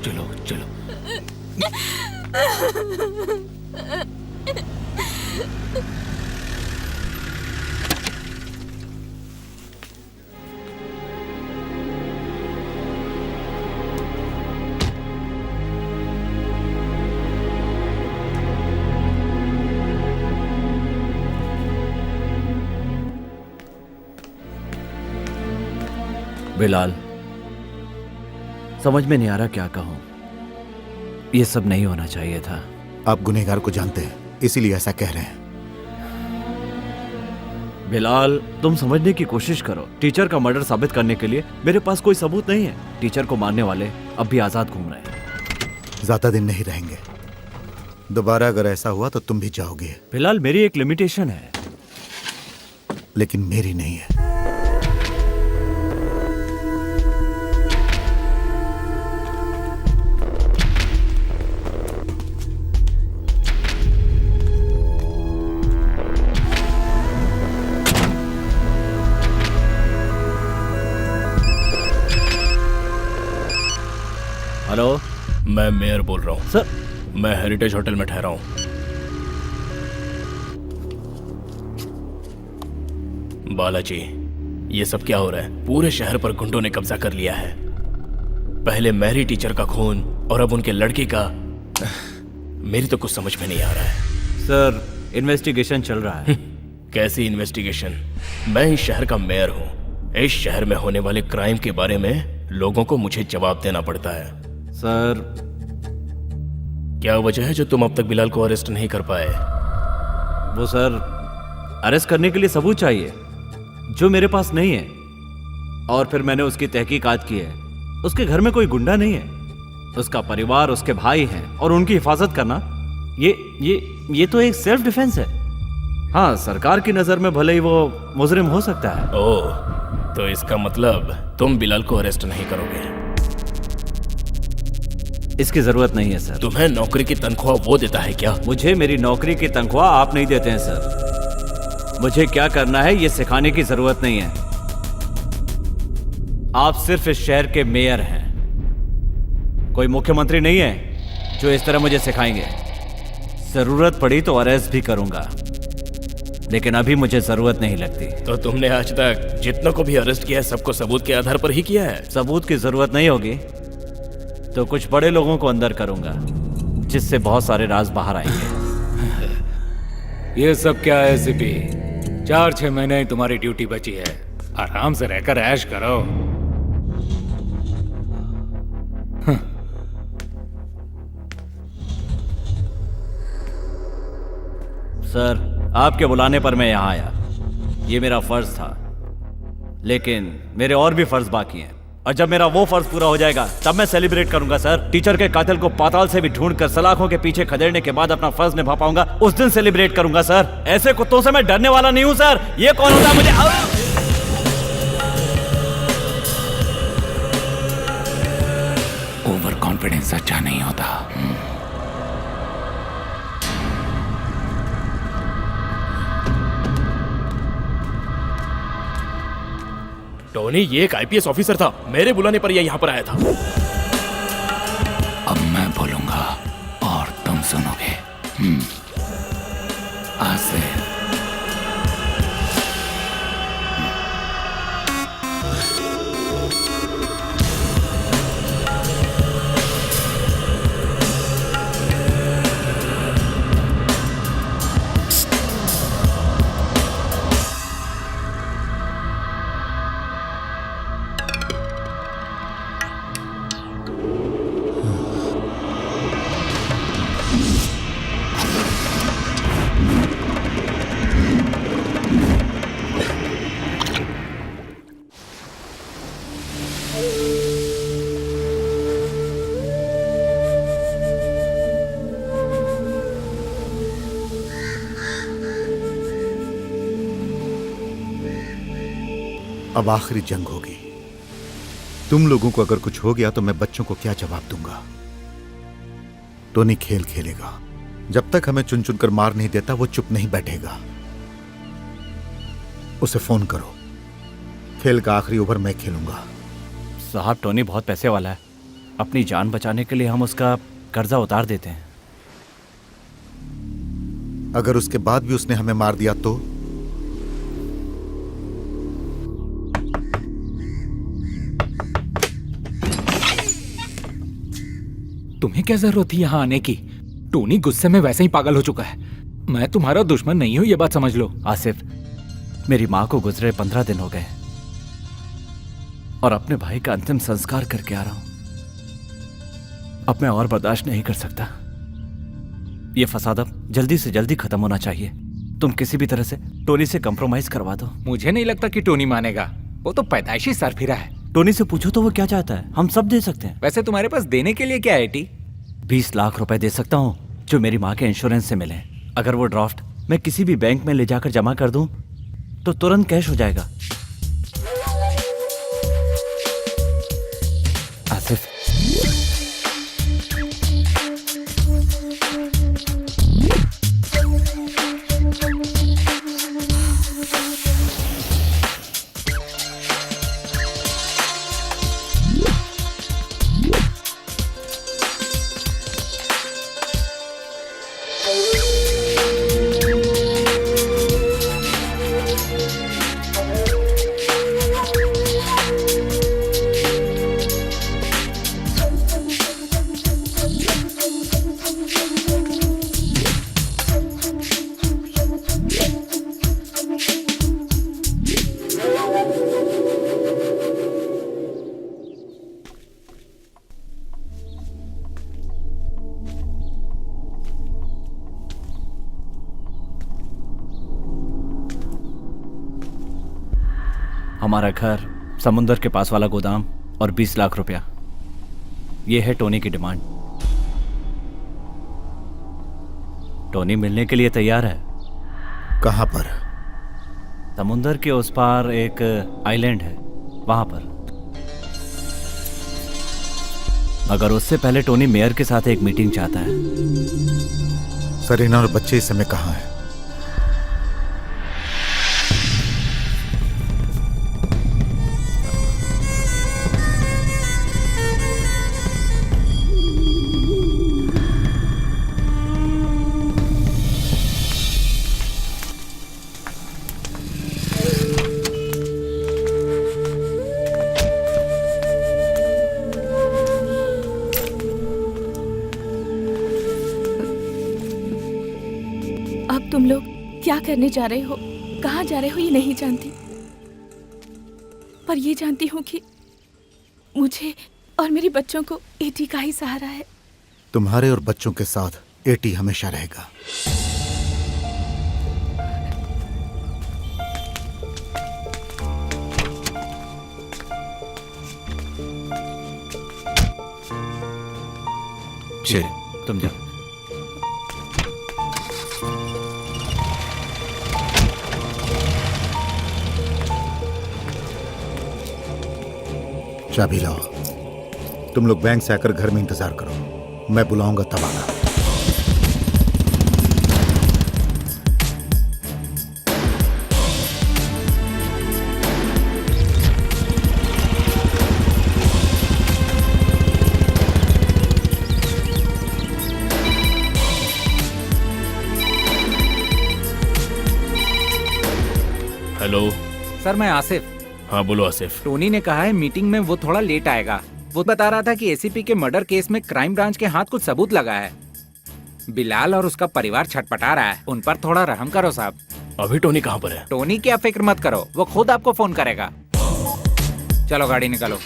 Speaker 10: चलो चलो।
Speaker 5: बिलाल, समझ में नहीं आ रहा क्या कहूं। ये सब नहीं होना चाहिए था।
Speaker 8: आप गुनहगार को जानते हैं, इसीलिए ऐसा कह रहे हैं।
Speaker 5: बिलाल, तुम समझने की कोशिश करो। टीचर का मर्डर साबित करने के लिए मेरे पास कोई सबूत नहीं है। टीचर को मारने वाले अब भी आजाद घूम रहे हैं।
Speaker 8: ज्यादा दिन नहीं रहेंगे। दोबारा अगर ऐसा हुआ तो तुम भी जाओगे।
Speaker 5: बिलाल, मेरी एक लिमिटेशन है।
Speaker 8: लेकिन मेरी नहीं है।
Speaker 5: हेलो,
Speaker 6: मैं मेयर बोल रहा हूँ।
Speaker 5: सर,
Speaker 6: मैं हेरिटेज होटल में ठहरा हूँ। बालाजी, ये सब क्या हो रहा है? पूरे शहर पर गुंडों ने कब्जा कर लिया है। पहले मैरी टीचर का खून और अब उनके लड़की का। मेरी तो कुछ समझ में नहीं आ रहा है।
Speaker 5: सर, इन्वेस्टिगेशन चल रहा है।
Speaker 6: कैसी इन्वेस्टिगेशन? मैं इस शहर का मेयर हूँ। इस शहर में होने वाले क्राइम के बारे में लोगों को मुझे जवाब देना पड़ता है।
Speaker 5: सर,
Speaker 6: क्या वजह है जो तुम अब तक बिलाल को अरेस्ट नहीं कर पाए?
Speaker 5: वो सर, अरेस्ट करने के लिए सबूत चाहिए जो मेरे पास नहीं है। और फिर मैंने उसकी तहकीकात की है। उसके घर में कोई गुंडा नहीं है। उसका परिवार, उसके भाई हैं और उनकी हिफाजत करना ये तो एक सेल्फ डिफेंस है। हाँ, सरकार की नजर में भले ही वो मुजरिम हो सकता है।
Speaker 6: ओह, तो इसका मतलब तुम बिलाल को अरेस्ट नहीं करोगे?
Speaker 5: इसकी जरूरत नहीं है सर।
Speaker 6: तुम्हें नौकरी की तनख्वाह वो देता है क्या?
Speaker 5: मुझे मेरी नौकरी की तनख्वाह आप नहीं देते हैं सर। मुझे क्या करना है ये सिखाने की जरूरत नहीं है। आप सिर्फ इस शहर के मेयर हैं। कोई मुख्यमंत्री नहीं है जो इस तरह मुझे सिखाएंगे। जरूरत पड़ी तो अरेस्ट भी करूंगा, लेकिन अभी मुझे जरूरत नहीं लगती।
Speaker 6: तो तुमने आज तक जितनों को भी अरेस्ट किया है सबको सबूत के आधार पर ही किया है?
Speaker 5: सबूत की जरूरत नहीं होगी तो कुछ बड़े लोगों को अंदर करूंगा, जिससे बहुत सारे राज बाहर आएंगे।
Speaker 10: ये सब क्या है सीपी? 4-6 महीने ही तुम्हारी ड्यूटी बची है। आराम से रहकर ऐश करो।
Speaker 5: सर, आपके बुलाने पर मैं यहाँ आया। ये मेरा फर्ज था, लेकिन मेरे और भी फर्ज बाकी हैं। और जब मेरा वो फर्ज पूरा हो जाएगा तब मैं सेलिब्रेट करूंगा सर। टीचर के कातिल को पाताल से भी ढूंढकर सलाखों के पीछे खदेड़ने के बाद अपना फर्ज निभा पाऊंगा, उस दिन सेलिब्रेट करूंगा सर। ऐसे कुत्तों से मैं डरने वाला नहीं हूं सर। ये कौन होता है मुझे?
Speaker 10: ओवर कॉन्फिडेंस अच्छा नहीं होता।
Speaker 6: टोनी, ये एक आईपीएस ऑफिसर था। मेरे बुलाने पर यह यहाँ पर आया था।
Speaker 10: अब मैं बोलूंगा और तुम सुनोगे। आसिफ,
Speaker 8: अब आखिरी जंग होगी। तुम लोगों को अगर कुछ हो गया तो मैं बच्चों को क्या जवाब दूंगा? टोनी खेल खेलेगा। जब तक हमें चुन चुन कर मार नहीं देता वो चुप नहीं बैठेगा। उसे फोन करो। खेल का आखिरी ओवर मैं खेलूंगा।
Speaker 5: साहब, टोनी बहुत पैसे वाला है। अपनी जान बचाने के लिए हम उसका कर्जा उतार देते हैं।
Speaker 8: अगर उसके बाद भी उसने हमें मार दिया तो?
Speaker 10: तुम्हें क्या जरूरत थी यहाँ आने की? टोनी गुस्से में वैसे ही पागल हो चुका है। मैं तुम्हारा दुश्मन नहीं हूं, ये बात समझ लो।
Speaker 5: आसिफ, मेरी माँ को गुजरे 15 दिन हो गए और अपने भाई का अंतिम संस्कार करके आ रहा हूं। अब मैं और बर्दाश्त नहीं कर सकता। ये फसाद अब जल्दी से जल्दी खत्म होना चाहिए। तुम किसी भी तरह से टोनी से कंप्रोमाइज करवा दो।
Speaker 10: मुझे नहीं लगता कि टोनी मानेगा। वो तो पैदाइशी सरफिरा है।
Speaker 5: टोनी से पूछो तो वो क्या चाहता है, हम सब दे सकते हैं।
Speaker 10: वैसे तुम्हारे पास देने के लिए क्या है टी?
Speaker 5: 20 लाख रुपए दे सकता हूँ जो मेरी माँ के इंश्योरेंस से मिले। अगर वो ड्राफ्ट मैं किसी भी बैंक में ले जाकर जमा कर दूं तो तुरंत कैश हो जाएगा। आसिफ, हमारा घर, समुंदर के पास वाला गोदाम और 20 लाख रुपया, ये है टोनी की डिमांड। टोनी मिलने के लिए तैयार है।
Speaker 8: कहां पर?
Speaker 5: समुंदर के उस पार एक आइलैंड है, वहां पर। मगर उससे पहले टोनी मेयर के साथ एक मीटिंग चाहता है।
Speaker 8: सरीना और बच्चे इस समय कहां हैं?
Speaker 2: तुम लोग क्या करने जा रहे हो, कहाँ जा रहे हो, ये नहीं जानती, पर ये जानती हूँ कि मुझे और मेरे बच्चों को एटी का ही सहारा है।
Speaker 8: तुम्हारे और बच्चों के साथ एटी हमेशा रहेगा।
Speaker 5: चलिए, तुम जाओ।
Speaker 8: चाबी लाओ। तुम लोग बैंक से आकर घर में इंतजार करो, मैं बुलाऊंगा तब आना।
Speaker 12: हेलो
Speaker 10: सर मैं आसिफ।
Speaker 12: हाँ बोलो आसिफ।
Speaker 10: टोनी ने कहा है मीटिंग में वो थोड़ा लेट आएगा। वो बता रहा था कि एसीपी के मर्डर केस में क्राइम ब्रांच के हाथ कुछ सबूत लगा है। बिलाल और उसका परिवार छटपटा रहा है, उन पर थोड़ा रहम करो साहब।
Speaker 12: अभी टोनी कहाँ पर है?
Speaker 10: टोनी की आप फिक्र मत करो, वो खुद आपको फोन करेगा। चलो गाड़ी निकालो।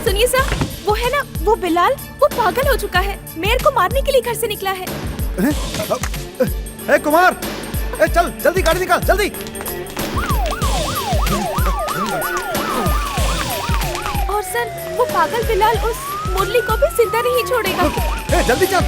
Speaker 2: सुनिए सर, वो है ना, वो बिलाल, वो पागल हो चुका है। मेयर को मारने के लिए घर से निकला है।
Speaker 1: ए कुमार, चल जल्दी गाड़ी निकाल, जल्दी।
Speaker 2: और सर, वो पागल बिलाल उस मुरली को भी जिंदा नहीं छोड़ेगा।
Speaker 1: जल्दी चल।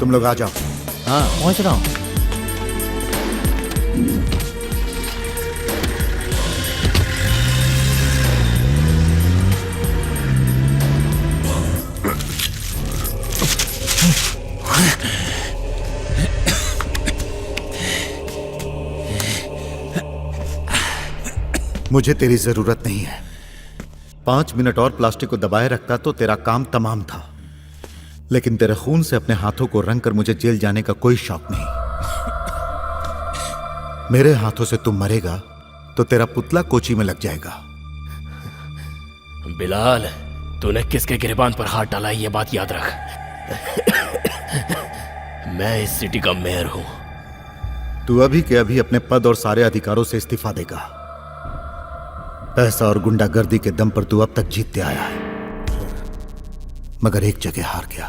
Speaker 8: तुम लोग आ जाओ।
Speaker 5: हाँ पहुंच रहा हूँ।
Speaker 8: मुझे तेरी जरूरत नहीं है। 5 मिनट और प्लास्टिक को दबाए रखता तो तेरा काम तमाम था, लेकिन तेरे खून से अपने हाथों को रंग कर मुझे जेल जाने का कोई शौक नहीं। मेरे हाथों से तुम मरेगा तो तेरा पुतला कोची में लग जाएगा।
Speaker 12: बिलाल, तूने किसके गिरबान पर हाथ डाला है ये बात याद रख। मैं इस सिटी का मेयर हूं।
Speaker 8: तू अभी के अभी अपने पद और सारे अधिकारों से इस्तीफा देगा। पैसा और गुंडागर्दी के दम पर तू अब तक जीतते आया है, मगर एक जगह हार गया,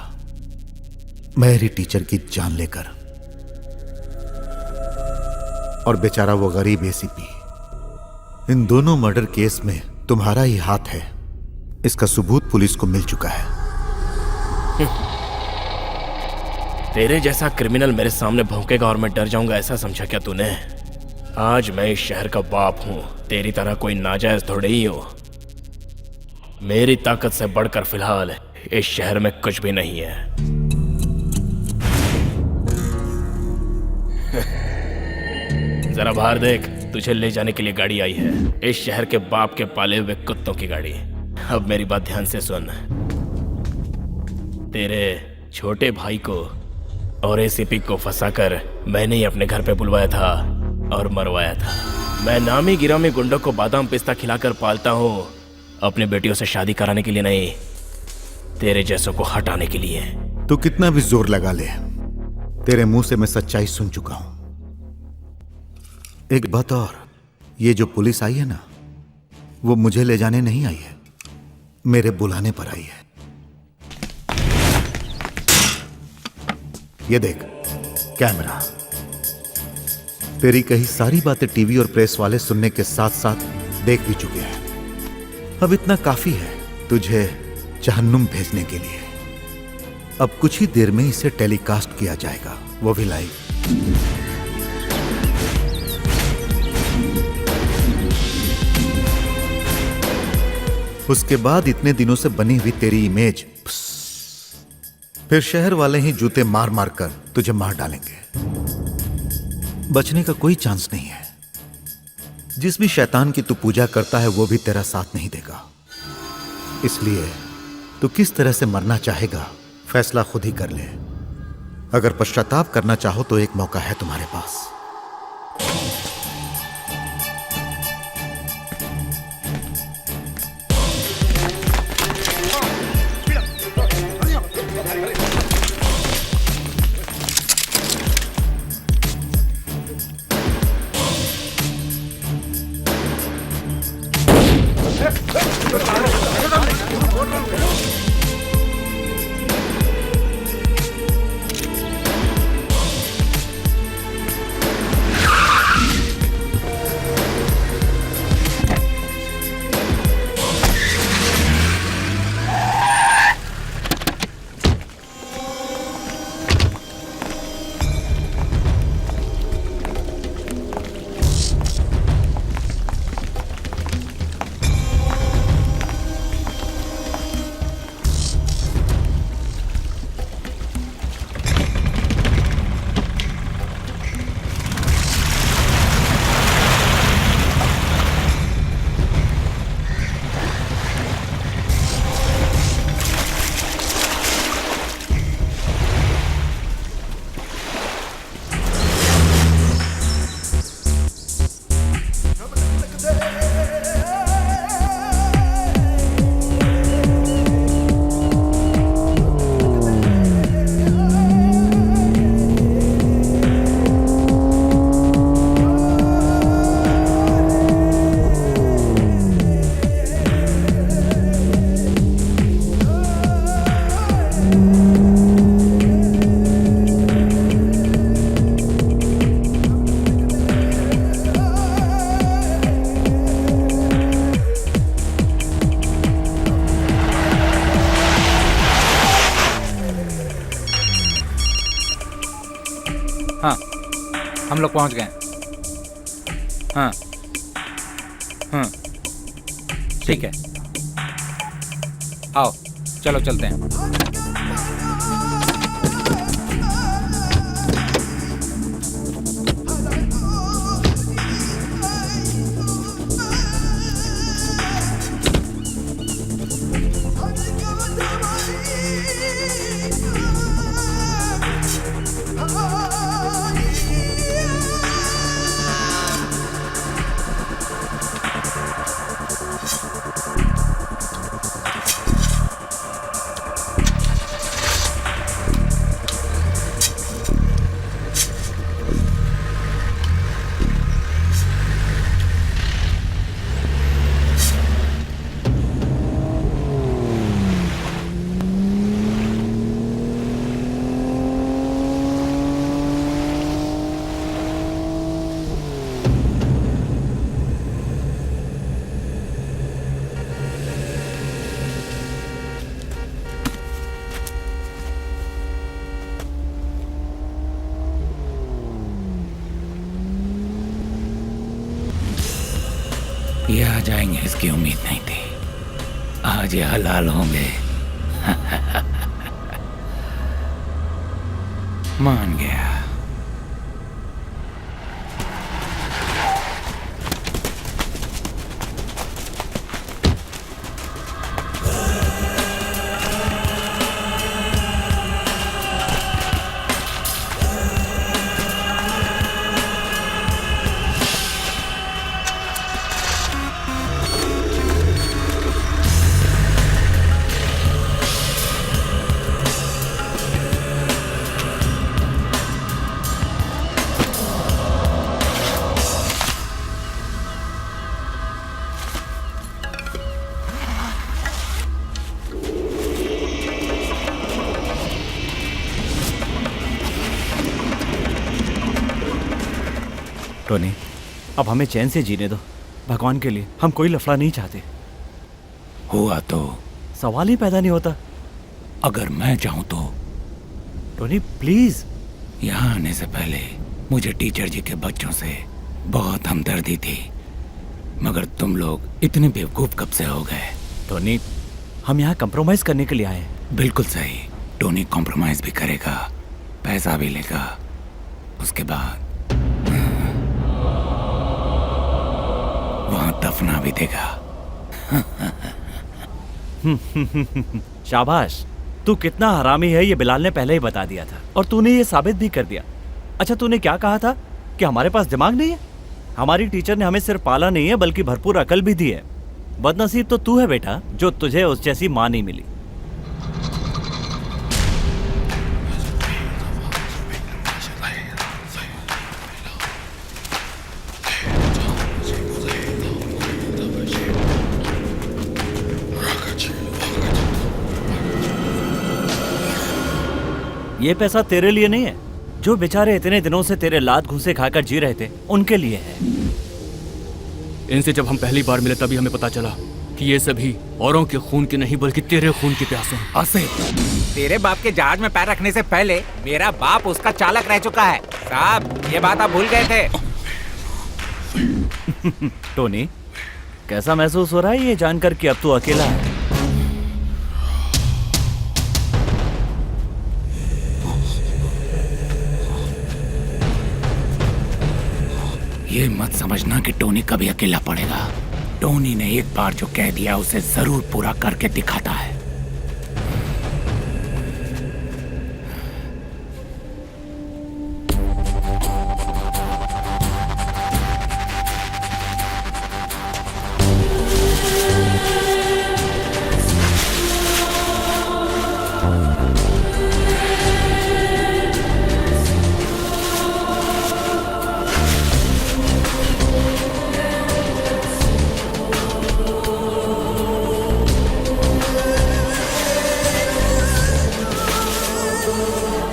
Speaker 8: मेरी टीचर की जान लेकर। और बेचारा वो गरीब एसीपी। इन दोनों मर्डर केस में तुम्हारा ही हाथ है, इसका सबूत पुलिस को मिल चुका है।
Speaker 12: तेरे जैसा क्रिमिनल मेरे सामने भौंकेगा और मैं डर जाऊंगा, ऐसा समझा क्या तूने? आज मैं इस शहर का बाप हूं, तेरी तरह कोई नाजायज थोड़े ही हो। मेरी ताकत से बढ़कर फिलहाल इस शहर में कुछ भी नहीं है। जरा बाहर देख, तुझे ले जाने के लिए गाड़ी आई है, इस शहर के बाप के पाले हुए कुत्तों की गाड़ी। अब मेरी बात ध्यान से सुन। तेरे छोटे भाई को और एसीपी को फंसाकर मैंने ही अपने घर पे बुलवाया था और मरवाया था। मैं नामी गिरामी गुंडों को बादाम पिस्ता खिलाकर पालता हूँ, अपनी बेटियों से शादी कराने के लिए नहीं, तेरे जैसों को हटाने के लिए।
Speaker 8: तू कितना भी जोर लगा ले, तेरे मुंह से मैं सच्चाई सुन चुका हूं। एक बात और, ये जो पुलिस आई है ना, वो मुझे ले जाने नहीं आई है, मेरे बुलाने पर आई है। ये देख कैमरा, तेरी कही सारी बातें टीवी और प्रेस वाले सुनने के साथ साथ देख भी चुके हैं। अब इतना काफी है तुझे जहन्नुम भेजने के लिए। अब कुछ ही देर में इसे टेलीकास्ट किया जाएगा, वो भी लाइव। उसके बाद इतने दिनों से बनी हुई तेरी इमेज, फिर शहर वाले ही जूते मार मार कर तुझे मार डालेंगे। बचने का कोई चांस नहीं है। जिस भी शैतान की तू पूजा करता है वो भी तेरा साथ नहीं देगा। इसलिए तू किस तरह से मरना चाहेगा फैसला खुद ही कर ले। अगर पश्चाताप करना चाहो तो एक मौका है तुम्हारे पास।
Speaker 10: हाँ, हम लोग पहुंच गए। हाँ हाँ, ठीक है, आओ चलो चलते हैं। ये आ जाएंगे इसकी उम्मीद नहीं थी। आज ये हलाल होंगे। मान गया।
Speaker 5: टोनी, अब हमें चैन से जीने दो। भगवान के लिए हम कोई लफड़ा नहीं चाहते।
Speaker 10: हुआ तो
Speaker 5: सवाल ही पैदा नहीं होता।
Speaker 10: अगर मैं चाहूं तो।
Speaker 5: Tony please.
Speaker 10: यहाँ आने से पहले मुझे टीचर जी के बच्चों से बहुत हमदर्दी थी, मगर तुम लोग इतने बेवकूफ कब से हो गए?
Speaker 5: टोनी, हम यहाँ कंप्रोमाइज करने के लिए आए हैं।
Speaker 10: बिल्कुल सही। टोनी कॉम्प्रोमाइज भी करेगा, पैसा भी लेगा, उसके बाद वहां दफना भी देगा।
Speaker 5: शाबाश, तू कितना हरामी है ये बिलाल ने पहले ही बता दिया था, और तूने ये साबित भी कर दिया। अच्छा, तूने क्या कहा था कि हमारे पास दिमाग नहीं है? हमारी टीचर ने हमें सिर्फ पाला नहीं है बल्कि भरपूर अकल भी दी है। बदनसीब तो तू है बेटा, जो तुझे उस जैसी माँ नहीं मिली। ये पैसा तेरे लिए नहीं है। जो बेचारे इतने दिनों से तेरे लात घूसे खाकर जी रहे थे, उनके लिए है।
Speaker 4: इनसे जब हम पहली बार मिले तभी हमें पता चला कि ये सभी औरों के खून के नहीं बल्कि तेरे खून के प्यासे हैं।
Speaker 11: आसिफ, तेरे बाप के जहाज में पैर रखने से पहले मेरा बाप उसका चालक रह चुका है। साहब, ये बात आप भूल गए थे।
Speaker 5: टोनी, कैसा महसूस हो रहा है ये जानकर कि अब तू अकेला है?
Speaker 10: ये मत समझना कि टोनी कभी अकेला पड़ेगा। टोनी ने एक बार जो कह दिया उसे जरूर पूरा करके दिखाता है।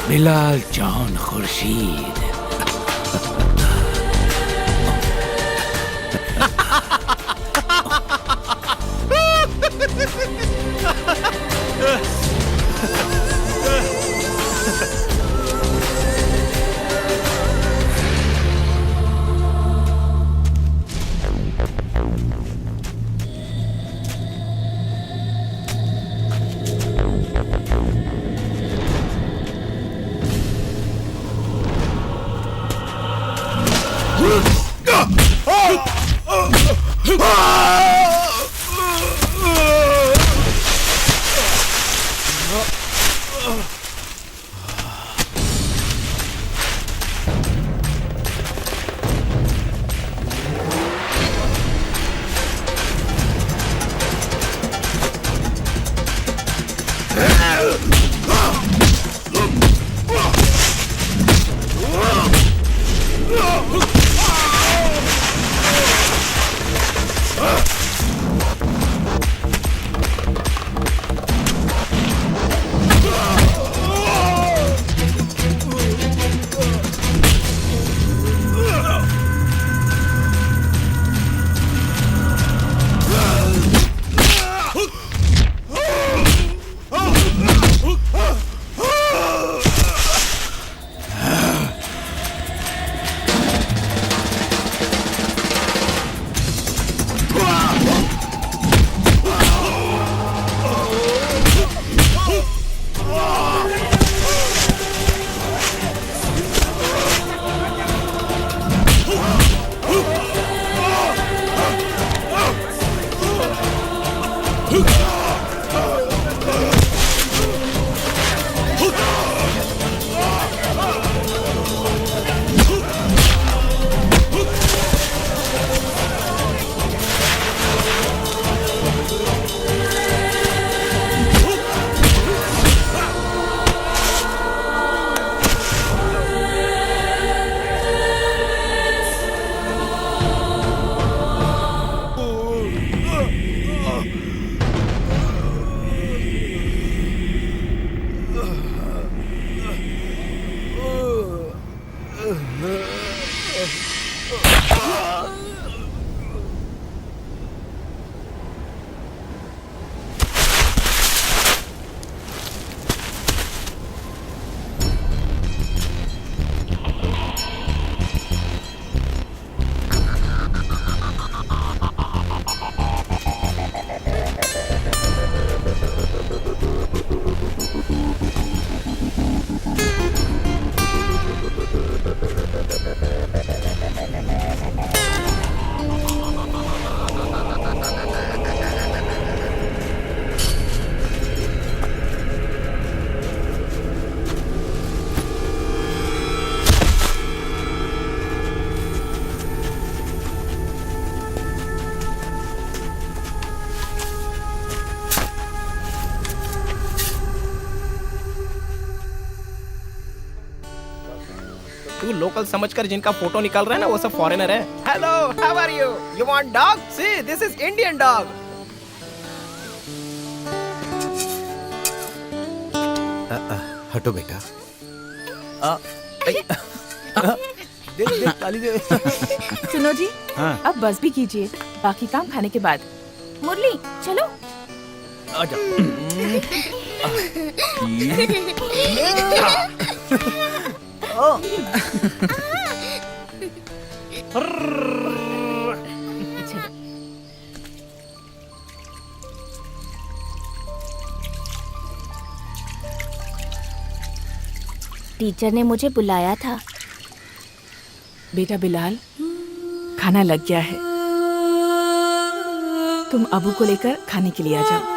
Speaker 10: बिलाल जॉन खुर्शीद।
Speaker 6: तू लोकल समझकर जिनका फोटो निकाल रहा है ना वो सब फॉरेनर है। Hello, how are you? You want dog? See, this is Indian dog.
Speaker 8: हटो बेटा,
Speaker 4: देख देख ताली दे।
Speaker 3: सुनो जी,
Speaker 5: हाँ।
Speaker 3: अब बस भी कीजिए, बाकी काम खाने के बाद।
Speaker 2: मुरली चलो।
Speaker 4: आजा।
Speaker 2: टीचर ने मुझे बुलाया था।
Speaker 3: बेटा बिलाल, खाना लग गया है, तुम अबू को लेकर खाने के लिए आ जाओ।